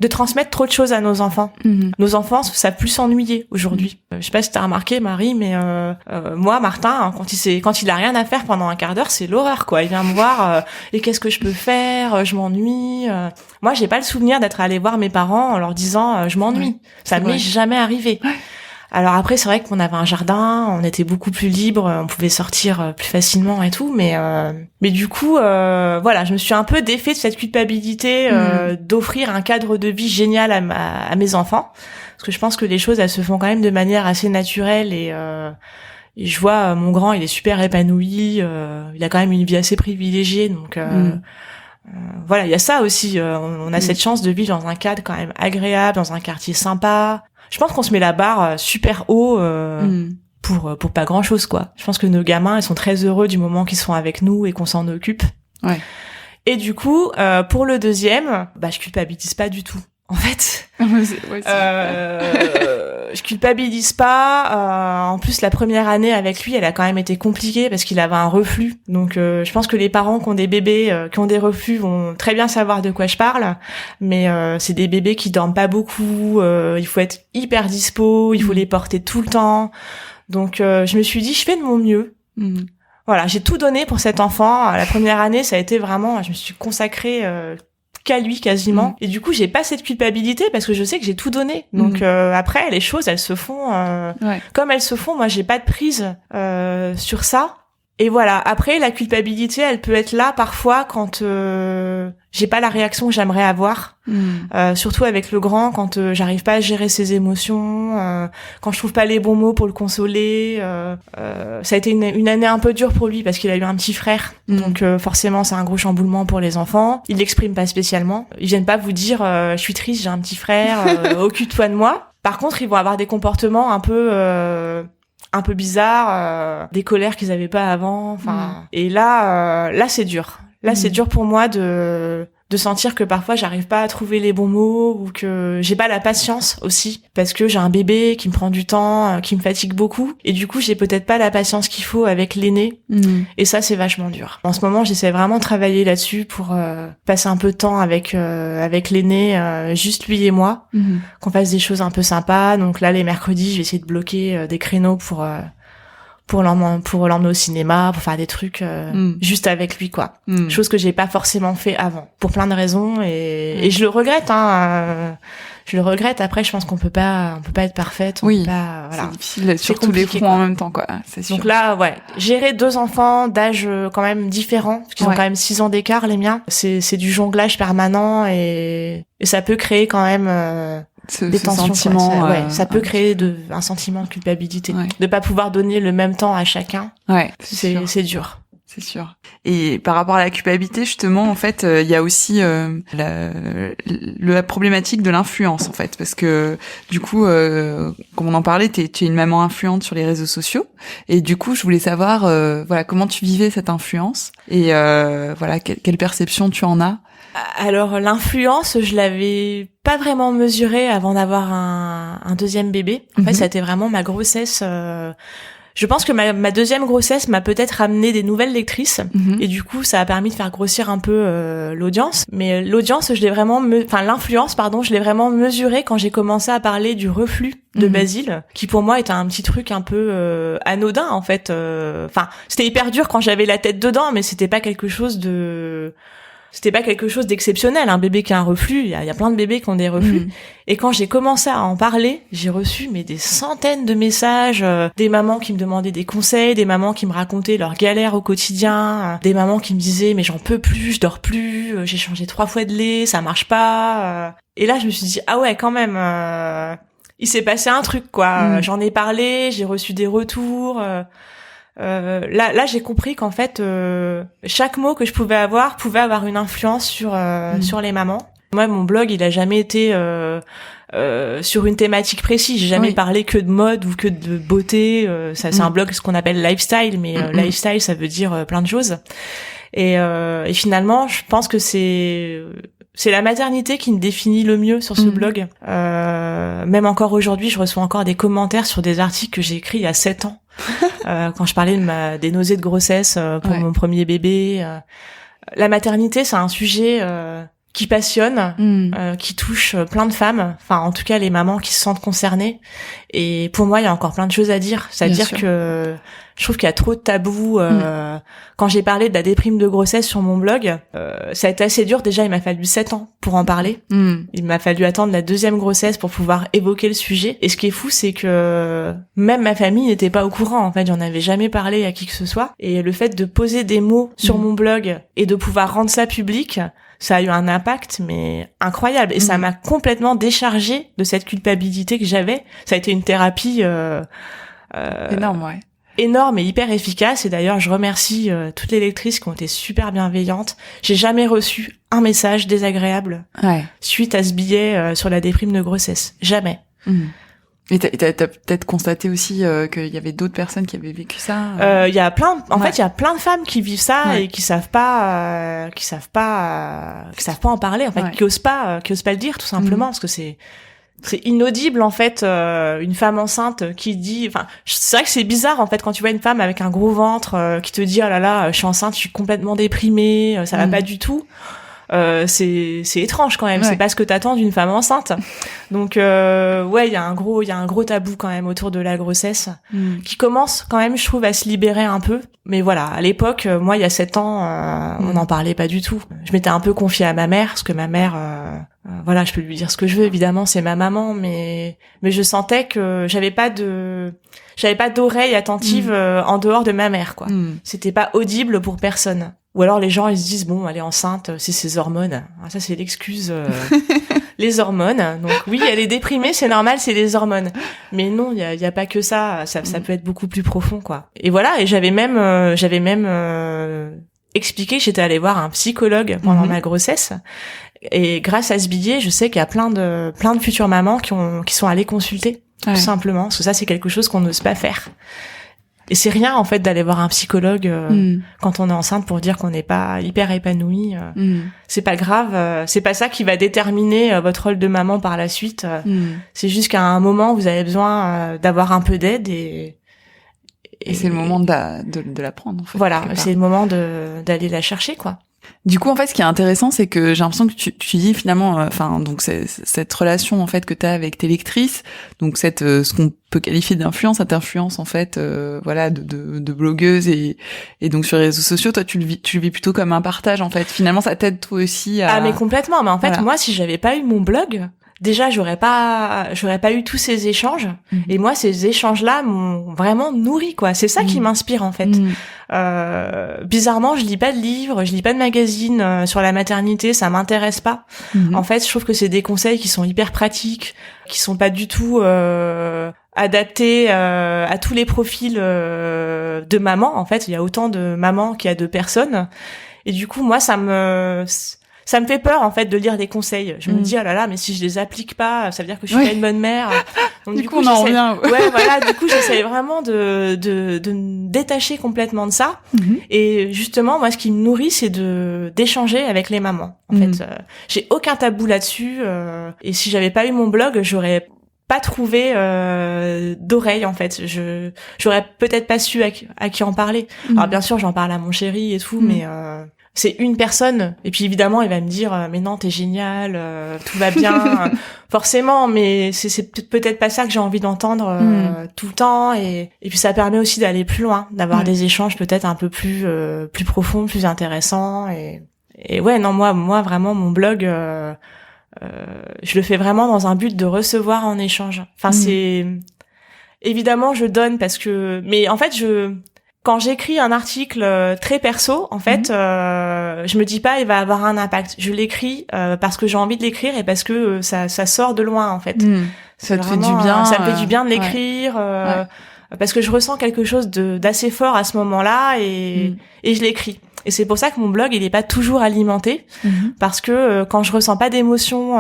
transmettre trop de choses à nos enfants. Nos enfants savent plus s'ennuyer aujourd'hui. Je sais pas si t'as remarqué, Marie, mais moi, Martin, quand il a rien à faire pendant un quart d'heure, c'est l'horreur, quoi. Il vient me voir et qu'est-ce que je peux faire? Je m'ennuie. Moi, j'ai pas le souvenir d'être allée voir mes parents en leur disant je m'ennuie. Ça m'est jamais arrivé. Alors après, c'est vrai qu'on avait un jardin, on était beaucoup plus libre, on pouvait sortir plus facilement et tout, mais du coup, voilà, je me suis un peu défait de cette culpabilité d'offrir un cadre de vie génial à mes enfants, parce que je pense que les choses, elles se font quand même de manière assez naturelle, et je vois mon grand, il est super épanoui, il a quand même une vie assez privilégiée, donc voilà, il y a ça aussi, on a cette chance de vivre dans un cadre quand même agréable, dans un quartier sympa. Je pense qu'on se met la barre super haut pour pas grand chose, quoi. Je pense que nos gamins, ils sont très heureux du moment qu'ils sont avec nous et qu'on s'en occupe. Ouais. Et du coup, pour le deuxième, je culpabilise pas du tout. En fait, je culpabilise pas. En plus, la première année avec lui, elle a quand même été compliquée parce qu'il avait un reflux. Donc, je pense que les parents qui ont des bébés qui ont des reflux vont très bien savoir de quoi je parle. Mais c'est des bébés qui dorment pas beaucoup. Il faut être hyper dispo. Il faut les porter tout le temps. Donc, je me suis dit, je fais de mon mieux. Voilà, j'ai tout donné pour cet enfant. La première année, ça a été vraiment, je me suis consacrée qu'à lui quasiment. Et du coup, j'ai pas cette culpabilité parce que je sais que j'ai tout donné. Donc après, les choses, elles se font comme elles se font. Moi, j'ai pas de prise sur ça. Et voilà. Après, la culpabilité, elle peut être là parfois quand j'ai pas la réaction que j'aimerais avoir. Surtout avec le grand, quand j'arrive pas à gérer ses émotions, quand je trouve pas les bons mots pour le consoler. Ça a été une année un peu dure pour lui parce qu'il a eu un petit frère. Donc forcément, c'est un gros chamboulement pour les enfants. Ils l'expriment pas spécialement. Ils viennent pas vous dire je suis triste, j'ai un petit frère, occupe-toi de moi. Par contre, ils vont avoir des comportements un peu bizarres, des colères qu'ils avaient pas avant. Enfin, et là c'est dur. Là, c'est dur pour moi de sentir que parfois j'arrive pas à trouver les bons mots ou que j'ai pas la patience aussi parce que j'ai un bébé qui me prend du temps, qui me fatigue beaucoup et du coup, j'ai peut-être pas la patience qu'il faut avec l'aîné. Et ça, c'est vachement dur. En ce moment, j'essaie vraiment de travailler là-dessus pour passer un peu de temps avec l'aîné, juste lui et moi, qu'on fasse des choses un peu sympas. Donc là, les mercredis, je vais essayer de bloquer des créneaux pour l'emmener au cinéma, pour faire des trucs juste avec lui, quoi. Chose que j'ai pas forcément fait avant, pour plein de raisons, et je le regrette, je le regrette. Après, je pense qu'on peut pas être parfaite. Oui. Peut pas, voilà. C'est difficile sur tous les fronts en même temps, quoi. C'est sûr. Donc là, ouais, gérer 2 enfants d'âge quand même différents, parce qu'ils ont quand même 6 ans d'écart, les miens. C'est du jonglage permanent et ça peut créer quand même des tensions. Sentiment, ça peut créer un sentiment de culpabilité, de pas pouvoir donner le même temps à chacun. Ouais, c'est dur. C'est sûr. Et par rapport à la culpabilité, justement, en fait, il y a aussi la problématique de l'influence, en fait, parce que du coup, comme on en parlait, tu es une maman influente sur les réseaux sociaux, et du coup, je voulais savoir, voilà, comment tu vivais cette influence, et voilà, quelle perception tu en as. Alors l'influence, je l'avais pas vraiment mesurée avant d'avoir un deuxième bébé. En fait, ça a été vraiment ma grossesse. Je pense que ma deuxième grossesse m'a peut-être amené des nouvelles lectrices et du coup ça a permis de faire grossir un peu l'audience. Mais l'audience, l'influence, je l'ai vraiment mesurée quand j'ai commencé à parler du reflux de Basile, qui pour moi était un petit truc un peu anodin en fait. C'était hyper dur quand j'avais la tête dedans, mais c'était pas quelque chose d'exceptionnel. Un bébé qui a un reflux, il y a plein de bébés qui ont des reflux. Et quand j'ai commencé à en parler, j'ai reçu des centaines de messages, des mamans qui me demandaient des conseils, des mamans qui me racontaient leurs galères au quotidien, des mamans qui me disaient mais j'en peux plus, je dors plus, j'ai changé 3 fois de lait, ça marche pas. Et là je me suis dit ah ouais quand même, il s'est passé un truc quoi. J'en ai parlé, j'ai reçu des retours. Là j'ai compris qu'en fait chaque mot que je pouvais avoir une influence sur les mamans. Moi mon blog il a jamais été sur une thématique précise, j'ai jamais parlé que de mode ou que de beauté, c'est un blog ce qu'on appelle lifestyle, mais lifestyle ça veut dire plein de choses. Et finalement je pense que c'est la maternité qui me définit le mieux sur ce blog. Même encore aujourd'hui, je reçois encore des commentaires sur des articles que j'ai écrits il y a 7 ans. Quand je parlais des nausées de grossesse pour mon premier bébé. La maternité, c'est un sujet qui passionne, qui touche plein de femmes. Enfin, en tout cas, les mamans qui se sentent concernées. Et pour moi, il y a encore plein de choses à dire. C'est-à-dire que je trouve qu'il y a trop de tabous. Quand j'ai parlé de la déprime de grossesse sur mon blog, ça a été assez dur. Déjà, il m'a fallu 7 ans pour en parler. Il m'a fallu attendre la deuxième grossesse pour pouvoir évoquer le sujet. Et ce qui est fou, c'est que même ma famille n'était pas au courant. En fait, j'en avais jamais parlé à qui que ce soit. Et le fait de poser des mots sur mon blog et de pouvoir rendre ça public, ça a eu un impact mais incroyable et ça m'a complètement déchargée de cette culpabilité que j'avais. Ça a été une thérapie énorme et hyper efficace. Et d'ailleurs je remercie toutes les lectrices qui ont été super bienveillantes. J'ai jamais reçu un message désagréable suite à ce billet sur la déprime de grossesse, jamais. Et t'as peut-être constaté aussi qu'il y avait d'autres personnes qui avaient vécu ça. Il y a plein, fait, il y a plein de femmes qui vivent ça et qui savent pas en parler. En fait, qui osent pas le dire tout simplement parce que c'est inaudible en fait. Une femme enceinte qui dit, c'est vrai que c'est bizarre en fait quand tu vois une femme avec un gros ventre qui te dit oh là là, je suis enceinte, je suis complètement déprimée, ça va pas du tout. C'est étrange quand même, c'est pas ce que t'attends d'une femme enceinte. Donc il y a un gros tabou quand même autour de la grossesse qui commence quand même, je trouve, à se libérer un peu. Mais voilà, à l'époque, moi il y a 7 ans, on n'en parlait pas du tout. Je m'étais un peu confiée à ma mère parce que ma mère je peux lui dire ce que je veux, évidemment, c'est ma maman, mais je sentais que j'avais pas d'oreille attentive en dehors de ma mère quoi. C'était pas audible pour personne. Ou alors les gens ils se disent bon elle est enceinte, c'est ses hormones. Ah, ça c'est l'excuse, les hormones. Donc oui elle est déprimée, c'est normal, c'est les hormones. Mais non il y a pas que ça peut être beaucoup plus profond quoi. Et voilà, et j'avais même expliqué que j'étais allée voir un psychologue pendant ma grossesse. Et grâce à ce billet, je sais qu'il y a plein de futures mamans qui sont allées consulter tout simplement parce que ça c'est quelque chose qu'on n'ose pas faire. Et c'est rien en fait d'aller voir un psychologue quand on est enceinte pour dire qu'on n'est pas hyper épanoui. C'est pas grave, c'est pas ça qui va déterminer votre rôle de maman par la suite. C'est juste qu'à un moment vous avez besoin d'avoir un peu d'aide et c'est le moment de la prendre en fait. Voilà, c'est le moment d'aller la chercher quoi. Du coup, en fait, ce qui est intéressant, c'est que j'ai l'impression que tu dis finalement, donc cette relation en fait que t'as avec tes lectrices, donc ce qu'on peut qualifier d'influence, cette influence en fait, de blogueuse et donc sur les réseaux sociaux, toi tu le vis plutôt comme un partage en fait. Finalement, ça t'aide toi aussi à. Ah mais complètement. Mais en fait, moi, si j'avais pas eu mon blog, déjà j'aurais pas eu tous ces échanges. Et moi, ces échanges-là m'ont vraiment nourri, quoi. C'est ça qui m'inspire, en fait. Bizarrement, je lis pas de livres, je lis pas de magazines sur la maternité, ça m'intéresse pas. En fait, je trouve que c'est des conseils qui sont hyper pratiques, qui sont pas du tout adaptés à tous les profils de maman. En fait, il y a autant de mamans qu'il y a de personnes. Et du coup, moi, ça me fait peur, en fait, de lire des conseils. Je me dis, oh là là, mais si je les applique pas, ça veut dire que je suis pas une bonne mère. Donc, du coup, on en revient. Ouais, voilà. Du coup, j'essaie vraiment de me détacher complètement de ça. Et justement, moi, ce qui me nourrit, c'est d'échanger avec les mamans. En fait, j'ai aucun tabou là-dessus. Et si j'avais pas eu mon blog, j'aurais pas trouvé d'oreille, en fait. J'aurais peut-être pas su à qui en parler. Alors, bien sûr, j'en parle à mon chéri et tout, mais c'est une personne, et puis évidemment il va me dire mais non, t'es génial, tout va bien. Forcément, mais c'est peut-être pas ça que j'ai envie d'entendre tout le temps, et puis ça permet aussi d'aller plus loin, d'avoir des échanges peut-être un peu plus profonds, plus intéressants, et ouais, non, moi vraiment mon blog je le fais vraiment dans un but de recevoir en échange. Enfin c'est évidemment je donne mais en fait quand j'écris un article très perso, en fait, je me dis pas il va avoir un impact. Je l'écris parce que j'ai envie de l'écrire et parce que ça sort de loin, en fait. Ça te fait du bien. Ça me fait du bien de l'écrire parce que je ressens quelque chose d'assez fort à ce moment-là, et je l'écris. Et c'est pour ça que mon blog, il est pas toujours alimenté, parce que quand je ressens pas d'émotion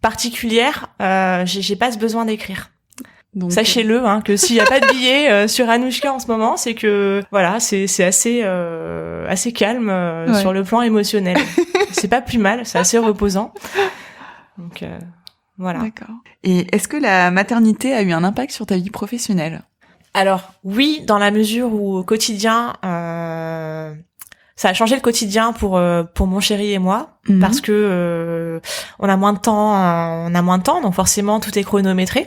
particulière, j'ai pas ce besoin d'écrire. Donc, sachez-le, que s'il y a pas de billets sur Anouchka en ce moment, c'est que voilà, c'est assez calme sur le plan émotionnel. C'est pas plus mal, c'est assez reposant. Donc voilà. D'accord. Et est-ce que la maternité a eu un impact sur ta vie professionnelle ? Alors oui, dans la mesure où au quotidien, ça a changé le quotidien pour mon chéri et moi, parce que on a moins de temps, donc forcément tout est chronométré.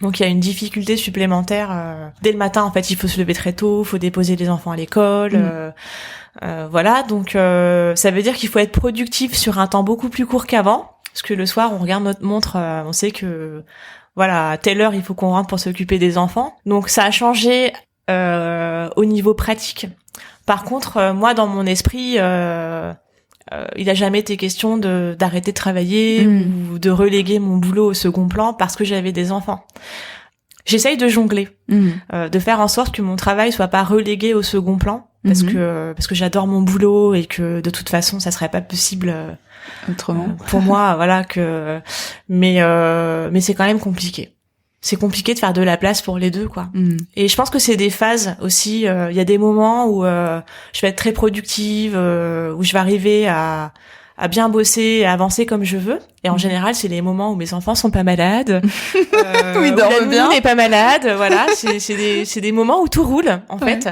Donc il y a une difficulté supplémentaire dès le matin, en fait, il faut se lever très tôt, faut déposer les enfants à l'école, voilà, donc ça veut dire qu'il faut être productif sur un temps beaucoup plus court qu'avant, parce que le soir on regarde notre montre, on sait que voilà, à telle heure il faut qu'on rentre pour s'occuper des enfants. Donc ça a changé au niveau pratique. Par contre, moi dans mon esprit, il a jamais été question d'arrêter de travailler ou de reléguer mon boulot au second plan parce que j'avais des enfants. J'essaye de jongler, de faire en sorte que mon travail soit pas relégué au second plan, parce que j'adore mon boulot et que de toute façon ça serait pas possible autrement pour moi, voilà, mais c'est quand même compliqué. C'est compliqué de faire de la place pour les deux, quoi. Et je pense que c'est des phases aussi. Il y a des moments où je vais être très productive, où je vais arriver à bien bosser, à avancer comme je veux. Et en général, c'est les moments où mes enfants sont pas malades, où ils dorment bien, n'est pas malade. Voilà, c'est des moments où tout roule, en fait.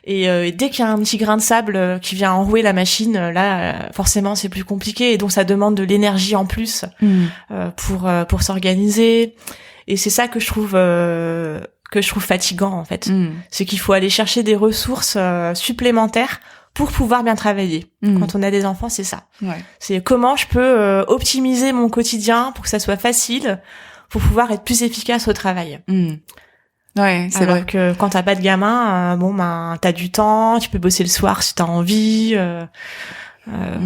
Et dès qu'il y a un petit grain de sable qui vient enrouer la machine, là, forcément, c'est plus compliqué. Et donc, ça demande de l'énergie en plus pour s'organiser. Et c'est ça que je trouve fatigant, en fait. C'est qu'il faut aller chercher des ressources supplémentaires pour pouvoir bien travailler. Quand on a des enfants, c'est ça. C'est comment je peux optimiser mon quotidien pour que ça soit facile, pour pouvoir être plus efficace au travail. Ouais, c'est Alors vrai. que quand t'as pas de gamin, t'as du temps, tu peux bosser le soir si t'as envie.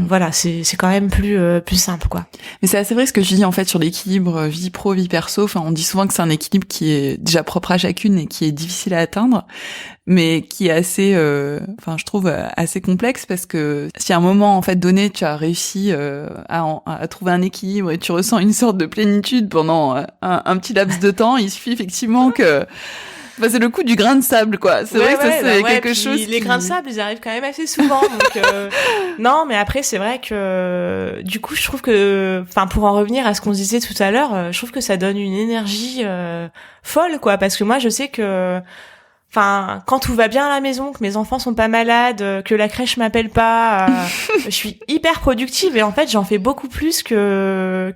Voilà, c'est quand même plus simple, quoi. Mais c'est assez vrai ce que je dis, en fait, sur l'équilibre vie pro, vie perso. Enfin, on dit souvent que c'est un équilibre qui est déjà propre à chacune et qui est difficile à atteindre, mais qui est assez, je trouve assez complexe, parce que si à un moment, en fait, donné, tu as réussi à trouver un équilibre et tu ressens une sorte de plénitude pendant un petit laps de temps, il suffit effectivement que c'est le coup du grain de sable, quoi. C'est vrai que ça, c'est quelque chose. Les grains de sable, ils arrivent quand même assez souvent. Donc, non, mais après, c'est vrai que, du coup, je trouve que, pour en revenir à ce qu'on se disait tout à l'heure, je trouve que ça donne une énergie folle, quoi. Parce que moi, je sais que, quand tout va bien à la maison, que mes enfants sont pas malades, que la crèche m'appelle pas, je suis hyper productive, et en fait, j'en fais beaucoup plus que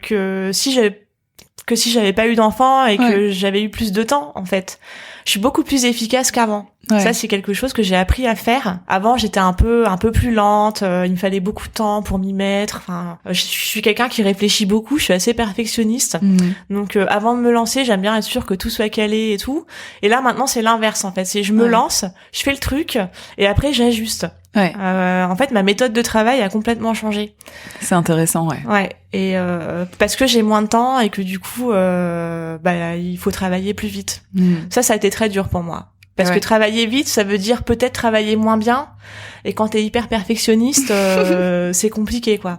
si j'avais pas eu d'enfants et que j'avais eu plus de temps, en fait. Je suis beaucoup plus efficace qu'avant. Ouais. Ça, c'est quelque chose que j'ai appris à faire. Avant, j'étais un peu plus lente. Il me fallait beaucoup de temps pour m'y mettre. Enfin, je suis quelqu'un qui réfléchit beaucoup. Je suis assez perfectionniste. Donc, avant de me lancer, j'aime bien être sûre que tout soit calé et tout. Et là, maintenant, c'est l'inverse, en fait. C'est je me lance, je fais le truc, et après, j'ajuste. Ouais. En fait, ma méthode de travail a complètement changé. C'est intéressant, ouais. Ouais. Et parce que j'ai moins de temps et que du coup, il faut travailler plus vite. Ça a été très dur pour moi. Parce que travailler vite, ça veut dire peut-être travailler moins bien. Et quand t'es hyper perfectionniste, c'est compliqué, quoi.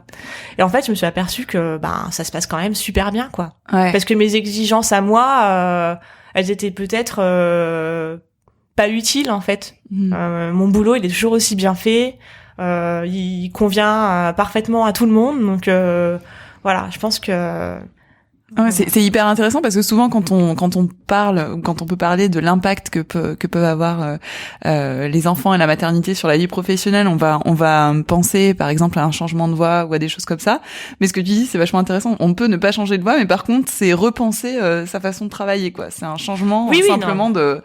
Et en fait, je me suis aperçue que ça se passe quand même super bien, quoi. Ouais. Parce que mes exigences à moi, elles étaient peut-être pas utiles, en fait. Mon boulot, il est toujours aussi bien fait. Il convient parfaitement à tout le monde. Donc voilà, je pense que... Ouais, c'est hyper intéressant parce que souvent quand on parle ou quand on peut parler de l'impact que peuvent avoir les enfants et la maternité sur la vie professionnelle, on va penser par exemple à un changement de voix ou à des choses comme ça. Mais ce que tu dis, c'est vachement intéressant. On peut ne pas changer de voix, mais par contre, c'est repenser sa façon de travailler, quoi. C'est un changement simplement de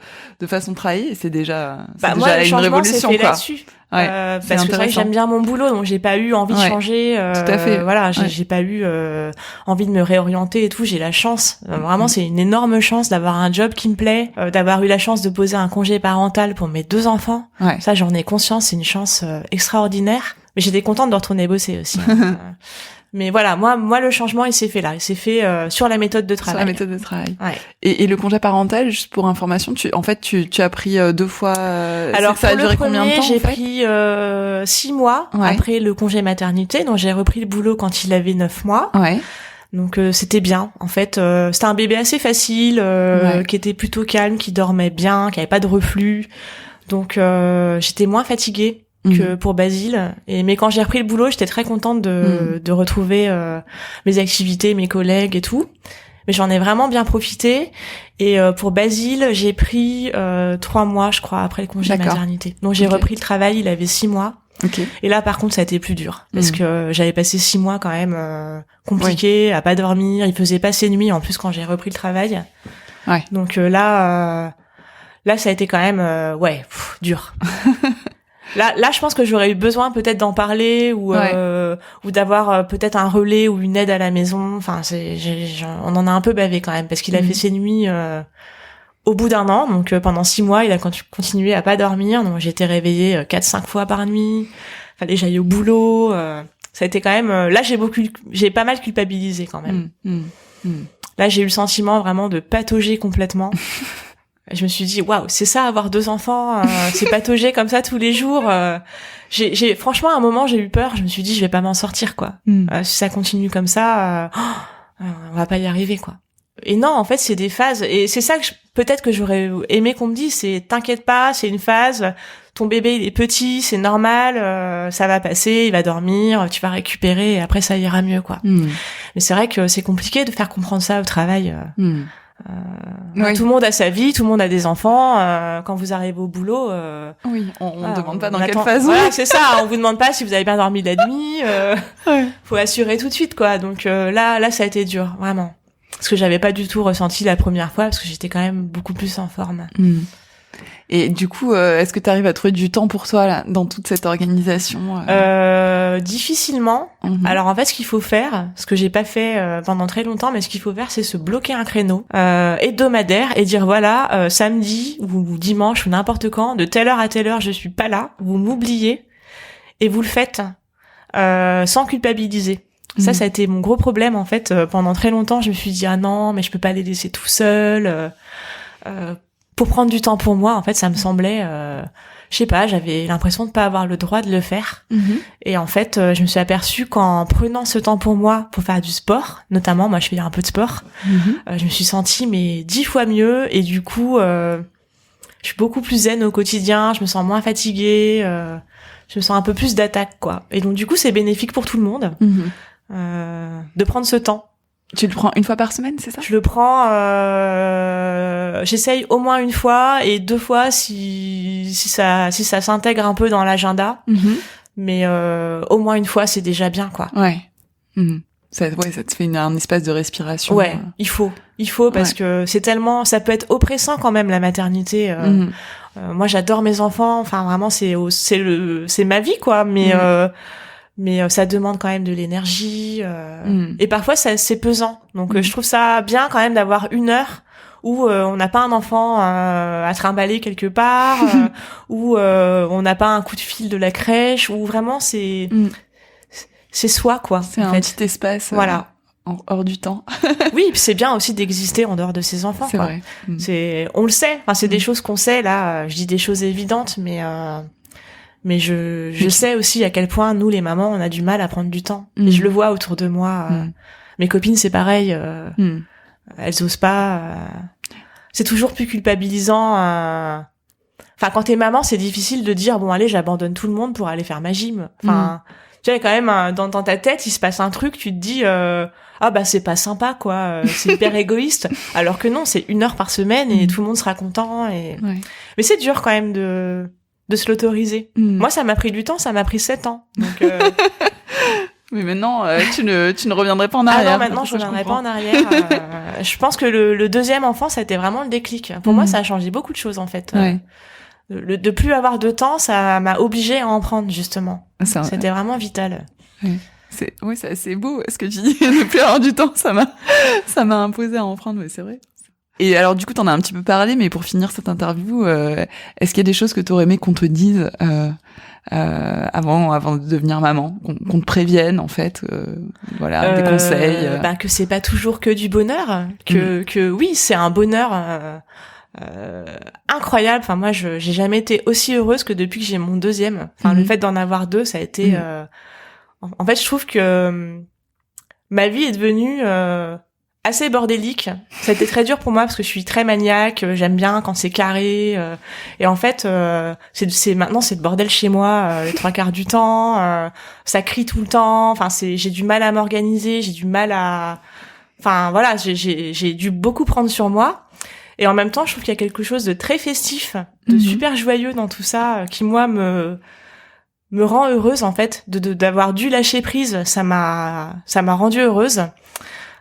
façon de travailler et c'est déjà moi, une révolution, c'est fait quoi. là-dessus. Ouais, parce que c'est vrai que j'aime bien mon boulot, donc j'ai pas eu envie de changer. Tout à fait. Voilà, j'ai pas eu envie de me réorienter et tout. J'ai la chance, vraiment, c'est une énorme chance d'avoir un job qui me plaît, d'avoir eu la chance de poser un congé parental pour mes 2 enfants. Ouais. Ça, j'en ai conscience, c'est une chance extraordinaire. Mais j'étais contente de retourner bosser aussi. Mais voilà, moi, le changement, il s'est fait là. Il s'est fait sur la méthode de travail. Sur la méthode de travail. Ouais. Et le congé parental, juste pour information, tu as pris 2 fois. Alors, ça a duré combien de temps, j'ai en fait pris 6 mois après le congé maternité. Donc, j'ai repris le boulot quand il avait 9 mois. Ouais. Donc, c'était bien. En fait, c'était un bébé assez facile, qui était plutôt calme, qui dormait bien, qui avait pas de reflux. Donc, j'étais moins fatiguée que pour Basile. Mais quand j'ai repris le boulot, j'étais très contente de retrouver mes activités, mes collègues et tout. Mais j'en ai vraiment bien profité. Et pour Basile, j'ai pris 3 mois, je crois, après le congé maternité. Donc j'ai repris le travail, il avait 6 mois. Okay. Et là, par contre, ça a été plus dur. Parce que j'avais passé 6 mois quand même compliqués, à pas dormir. Il faisait pas ses nuits, en plus, quand j'ai repris le travail. Ouais. Donc là, ça a été quand même dur. Là, je pense que j'aurais eu besoin peut-être d'en parler ou d'avoir peut-être un relais ou une aide à la maison. Enfin, on en a un peu bavé quand même parce qu'il a fait ses nuits au bout d'1 an. Donc pendant 6 mois, il a continué à pas dormir. Donc j'étais réveillée 4-5 fois par nuit. Fallait que j'aille au boulot. Ça a été quand même. Là, j'ai pas mal culpabilisé quand même. Là, j'ai eu le sentiment vraiment de patauger complètement. Je me suis dit waouh, c'est ça avoir 2 enfants, c'est patauger comme ça tous les jours. J'ai franchement à un moment j'ai eu peur, je me suis dit je vais pas m'en sortir quoi. Si ça continue comme ça, on va pas y arriver quoi. Et non, en fait, c'est des phases et c'est ça que peut-être que j'aurais aimé qu'on me dise, c'est t'inquiète pas, c'est une phase. Ton bébé il est petit, c'est normal, ça va passer, il va dormir, tu vas récupérer et après ça ira mieux quoi. Mais c'est vrai que c'est compliqué de faire comprendre ça au travail. Tout le monde a sa vie, tout le monde a des enfants. Quand vous arrivez au boulot, on demande pas dans quelle attend... phase. Voilà, c'est ça. On vous demande pas si vous avez bien dormi la nuit. Faut assurer tout de suite, quoi. Donc là, ça a été dur, vraiment, parce que j'avais pas du tout ressenti la première fois, parce que j'étais quand même beaucoup plus en forme. Et du coup, est-ce que tu arrives à trouver du temps pour toi là, dans toute cette organisation Difficilement. Alors en fait, ce qu'il faut faire, ce que j'ai pas fait pendant très longtemps, mais ce qu'il faut faire, c'est se bloquer un créneau hebdomadaire et dire voilà, samedi ou dimanche ou n'importe quand, de telle heure à telle heure, je suis pas là. Vous m'oubliez et vous le faites sans culpabiliser. Ça a été mon gros problème en fait. Pendant très longtemps, je me suis dit ah non, mais je peux pas les laisser tout seuls. Pour prendre du temps pour moi, en fait, ça me semblait, je sais pas, j'avais l'impression de pas avoir le droit de le faire. Et en fait, je me suis aperçue qu'en prenant ce temps pour moi, pour faire du sport, notamment, moi, je fais un peu de sport, je me suis sentie, mais 10 fois mieux. Et du coup, je suis beaucoup plus zen au quotidien, je me sens moins fatiguée, je me sens un peu plus d'attaque, quoi. Et donc, du coup, c'est bénéfique pour tout le monde, de prendre ce temps. Tu le prends 1 fois par semaine, c'est ça? Je le prends, j'essaye au moins 1 fois et 2 fois si ça s'intègre un peu dans l'agenda. Mais au moins 1 fois, c'est déjà bien, quoi. Ouais. Ça te fait un espace de respiration. Ouais, il faut parce que c'est tellement, ça peut être oppressant quand même la maternité. Moi, j'adore mes enfants. Enfin, vraiment, c'est ma vie, quoi. Mais ça demande quand même de l'énergie. Et parfois, c'est pesant. Donc, je trouve ça bien quand même d'avoir 1 heure où on n'a pas un enfant à trimballer quelque part, où on n'a pas un coup de fil de la crèche, où vraiment c'est soi, quoi. C'est un petit espace. Voilà. Hors du temps. Oui, puis c'est bien aussi d'exister en dehors de ses enfants. C'est quoi. vrai. On le sait. Enfin, c'est des choses qu'on sait. Là, je dis des choses évidentes, mais je sais aussi à quel point nous, les mamans, on a du mal à prendre du temps. Et je le vois autour de moi. Mes copines, c'est pareil. Elles osent pas. C'est toujours plus culpabilisant. Enfin, quand t'es maman, c'est difficile de dire bon, allez, j'abandonne tout le monde pour aller faire ma gym. Enfin, tu vois, quand même, dans ta tête, il se passe un truc. Tu te dis ah bah c'est pas sympa, quoi. C'est hyper égoïste. Alors que non, c'est 1 heure par semaine et tout le monde sera content. Mais c'est dur quand même de se l'autoriser. Moi, ça m'a pris du temps. Ça m'a pris 7 ans. Donc mais maintenant, tu ne reviendrais pas en arrière. Ah non, maintenant, je reviendrai pas en arrière. Je pense que le deuxième enfant, ça a été vraiment le déclic. Pour moi, ça a changé beaucoup de choses, en fait. De plus avoir de temps, ça m'a obligée à en prendre, justement. C'était vraiment vital. C'est assez beau ce que tu dis. Ne plus avoir du temps, ça m'a imposé à en prendre, mais c'est vrai. Et alors, du coup, t'en as un petit peu parlé, mais pour finir cette interview, est-ce qu'il y a des choses que t'aurais aimé qu'on te dise avant de devenir maman, qu'on te prévienne en fait, voilà, des conseils. Que c'est pas toujours que du bonheur, que oui, c'est un bonheur incroyable. Enfin, moi, j'ai jamais été aussi heureuse que depuis que j'ai mon deuxième. Enfin, le fait d'en avoir 2, ça a été. En fait, je trouve que ma vie est devenue assez bordélique. Ça a été très dur pour moi parce que je suis très maniaque, j'aime bien quand c'est carré, et en fait maintenant c'est le bordel chez moi les 3/4 du temps, ça crie tout le temps, enfin j'ai du mal à m'organiser, j'ai du mal à, enfin voilà, j'ai dû beaucoup prendre sur moi, et en même temps je trouve qu'il y a quelque chose de très festif, de super joyeux dans tout ça, qui moi me rend heureuse en fait, d'avoir dû lâcher prise, ça m'a rendue heureuse.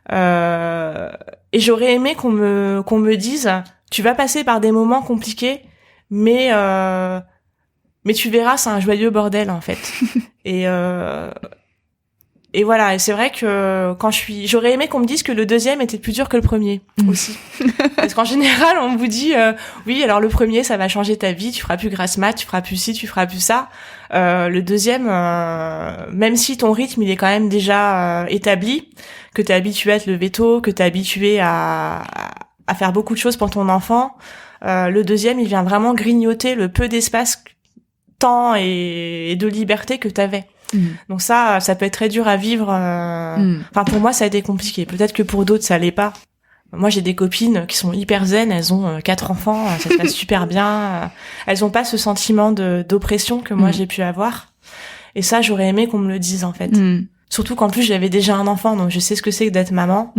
Et j'aurais aimé qu'on me dise tu vas passer par des moments compliqués, mais tu verras, c'est un joyeux bordel en fait. et voilà, et c'est vrai que j'aurais aimé qu'on me dise que le deuxième était plus dur que le premier aussi. Parce qu'en général, on vous dit oui, alors le premier ça va changer ta vie, tu feras plus grasse mat, tu feras plus ci, tu feras plus ça. Le deuxième, même si ton rythme il est quand même déjà établi, que t'es habitué à te lever tôt, que t'es habitué à faire beaucoup de choses pour ton enfant, le deuxième il vient vraiment grignoter le peu d'espace, temps et de liberté que t'avais. Donc ça peut être très dur à vivre. Enfin, pour moi, ça a été compliqué. Peut-être que pour d'autres, ça l'est pas. Moi, j'ai des copines qui sont hyper zen. Elles ont 4 enfants, ça se passe super bien. Elles ont pas ce sentiment d'oppression que moi j'ai pu avoir. Et ça, j'aurais aimé qu'on me le dise en fait. Surtout qu'en plus, j'avais déjà un enfant, donc je sais ce que c'est que d'être maman.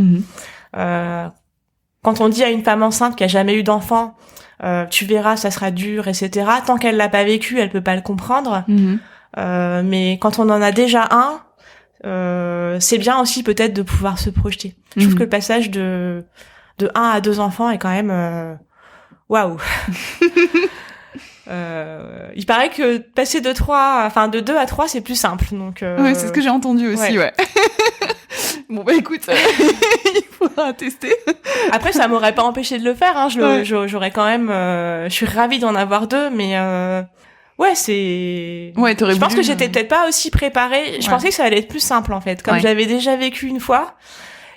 Quand on dit à une femme enceinte qui a jamais eu d'enfant, tu verras, ça sera dur, etc. Tant qu'elle l'a pas vécu, elle peut pas le comprendre. Mais quand on en a déjà un, c'est bien aussi peut-être de pouvoir se projeter. Je trouve que le passage de 1 à 2 enfants est quand même waouh. Il paraît que passer de 2 à 3 c'est plus simple, donc ouais, c'est ce que j'ai entendu aussi. Ouais. Bon bah écoute, il faudra tester. Après ça m'aurait pas empêché de le faire, hein. J'aurais quand même je suis ravie d'en avoir 2, mais ouais, je pense que j'étais peut-être pas aussi préparée. Je pensais que ça allait être plus simple en fait, comme je l'avais déjà vécu une fois.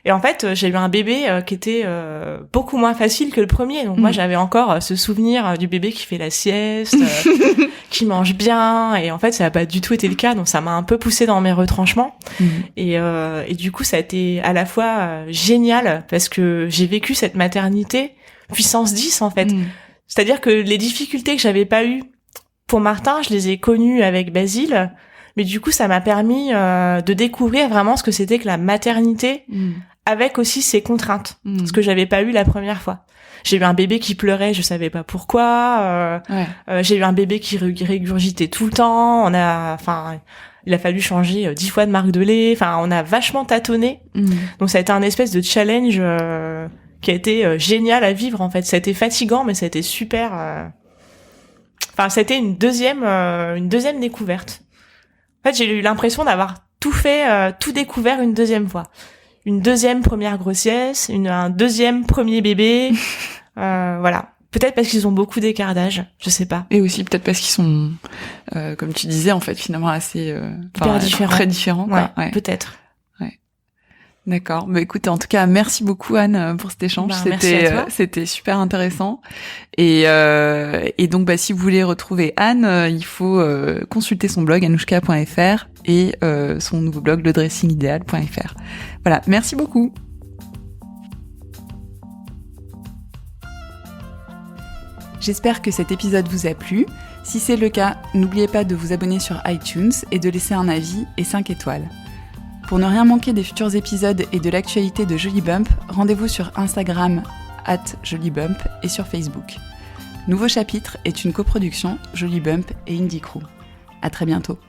Et en fait, j'ai eu un bébé qui était beaucoup moins facile que le premier. Donc moi, j'avais encore ce souvenir du bébé qui fait la sieste, qui mange bien. Et en fait, ça n'a pas du tout été le cas. Donc ça m'a un peu poussée dans mes retranchements. Et du coup, ça a été à la fois génial parce que j'ai vécu cette maternité puissance 10 en fait. C'est-à-dire que les difficultés que j'avais pas eues pour Martin, je les ai connues avec Basile. Mais du coup, ça m'a permis de découvrir vraiment ce que c'était que la maternité, avec aussi ses contraintes, ce que j'avais pas eu la première fois. J'ai eu un bébé qui pleurait, je savais pas pourquoi. J'ai eu un bébé qui régurgitait tout le temps. il a fallu changer 10 fois de marque de lait. Enfin, on a vachement tâtonné. Donc ça a été un espèce de challenge qui a été génial à vivre en fait. Ça a été fatigant, mais ça a été super. Enfin, ça a été une deuxième découverte. En fait, j'ai eu l'impression d'avoir tout fait, tout découvert une deuxième fois. Une deuxième première grossesse, un deuxième premier bébé. Voilà. Peut-être parce qu'ils ont beaucoup d'écart d'âge, je sais pas. Et aussi peut-être parce qu'ils sont, comme tu disais, en fait, finalement assez hyper différents. Très différents. Quoi. Ouais, peut-être. Ouais. D'accord. Bah écoute, en tout cas, merci beaucoup Anne pour cet échange. C'était super intéressant. Et donc, bah si vous voulez retrouver Anne, il faut consulter son blog anouchka.fr et son nouveau blog ledressingideal.fr. Voilà. Merci beaucoup. J'espère que cet épisode vous a plu. Si c'est le cas, n'oubliez pas de vous abonner sur iTunes et de laisser un avis et 5 étoiles. Pour ne rien manquer des futurs épisodes et de l'actualité de Jolie Bump, rendez-vous sur Instagram @jolibump et sur Facebook. Nouveau chapitre est une coproduction Jolie Bump et Indie Crew. À très bientôt.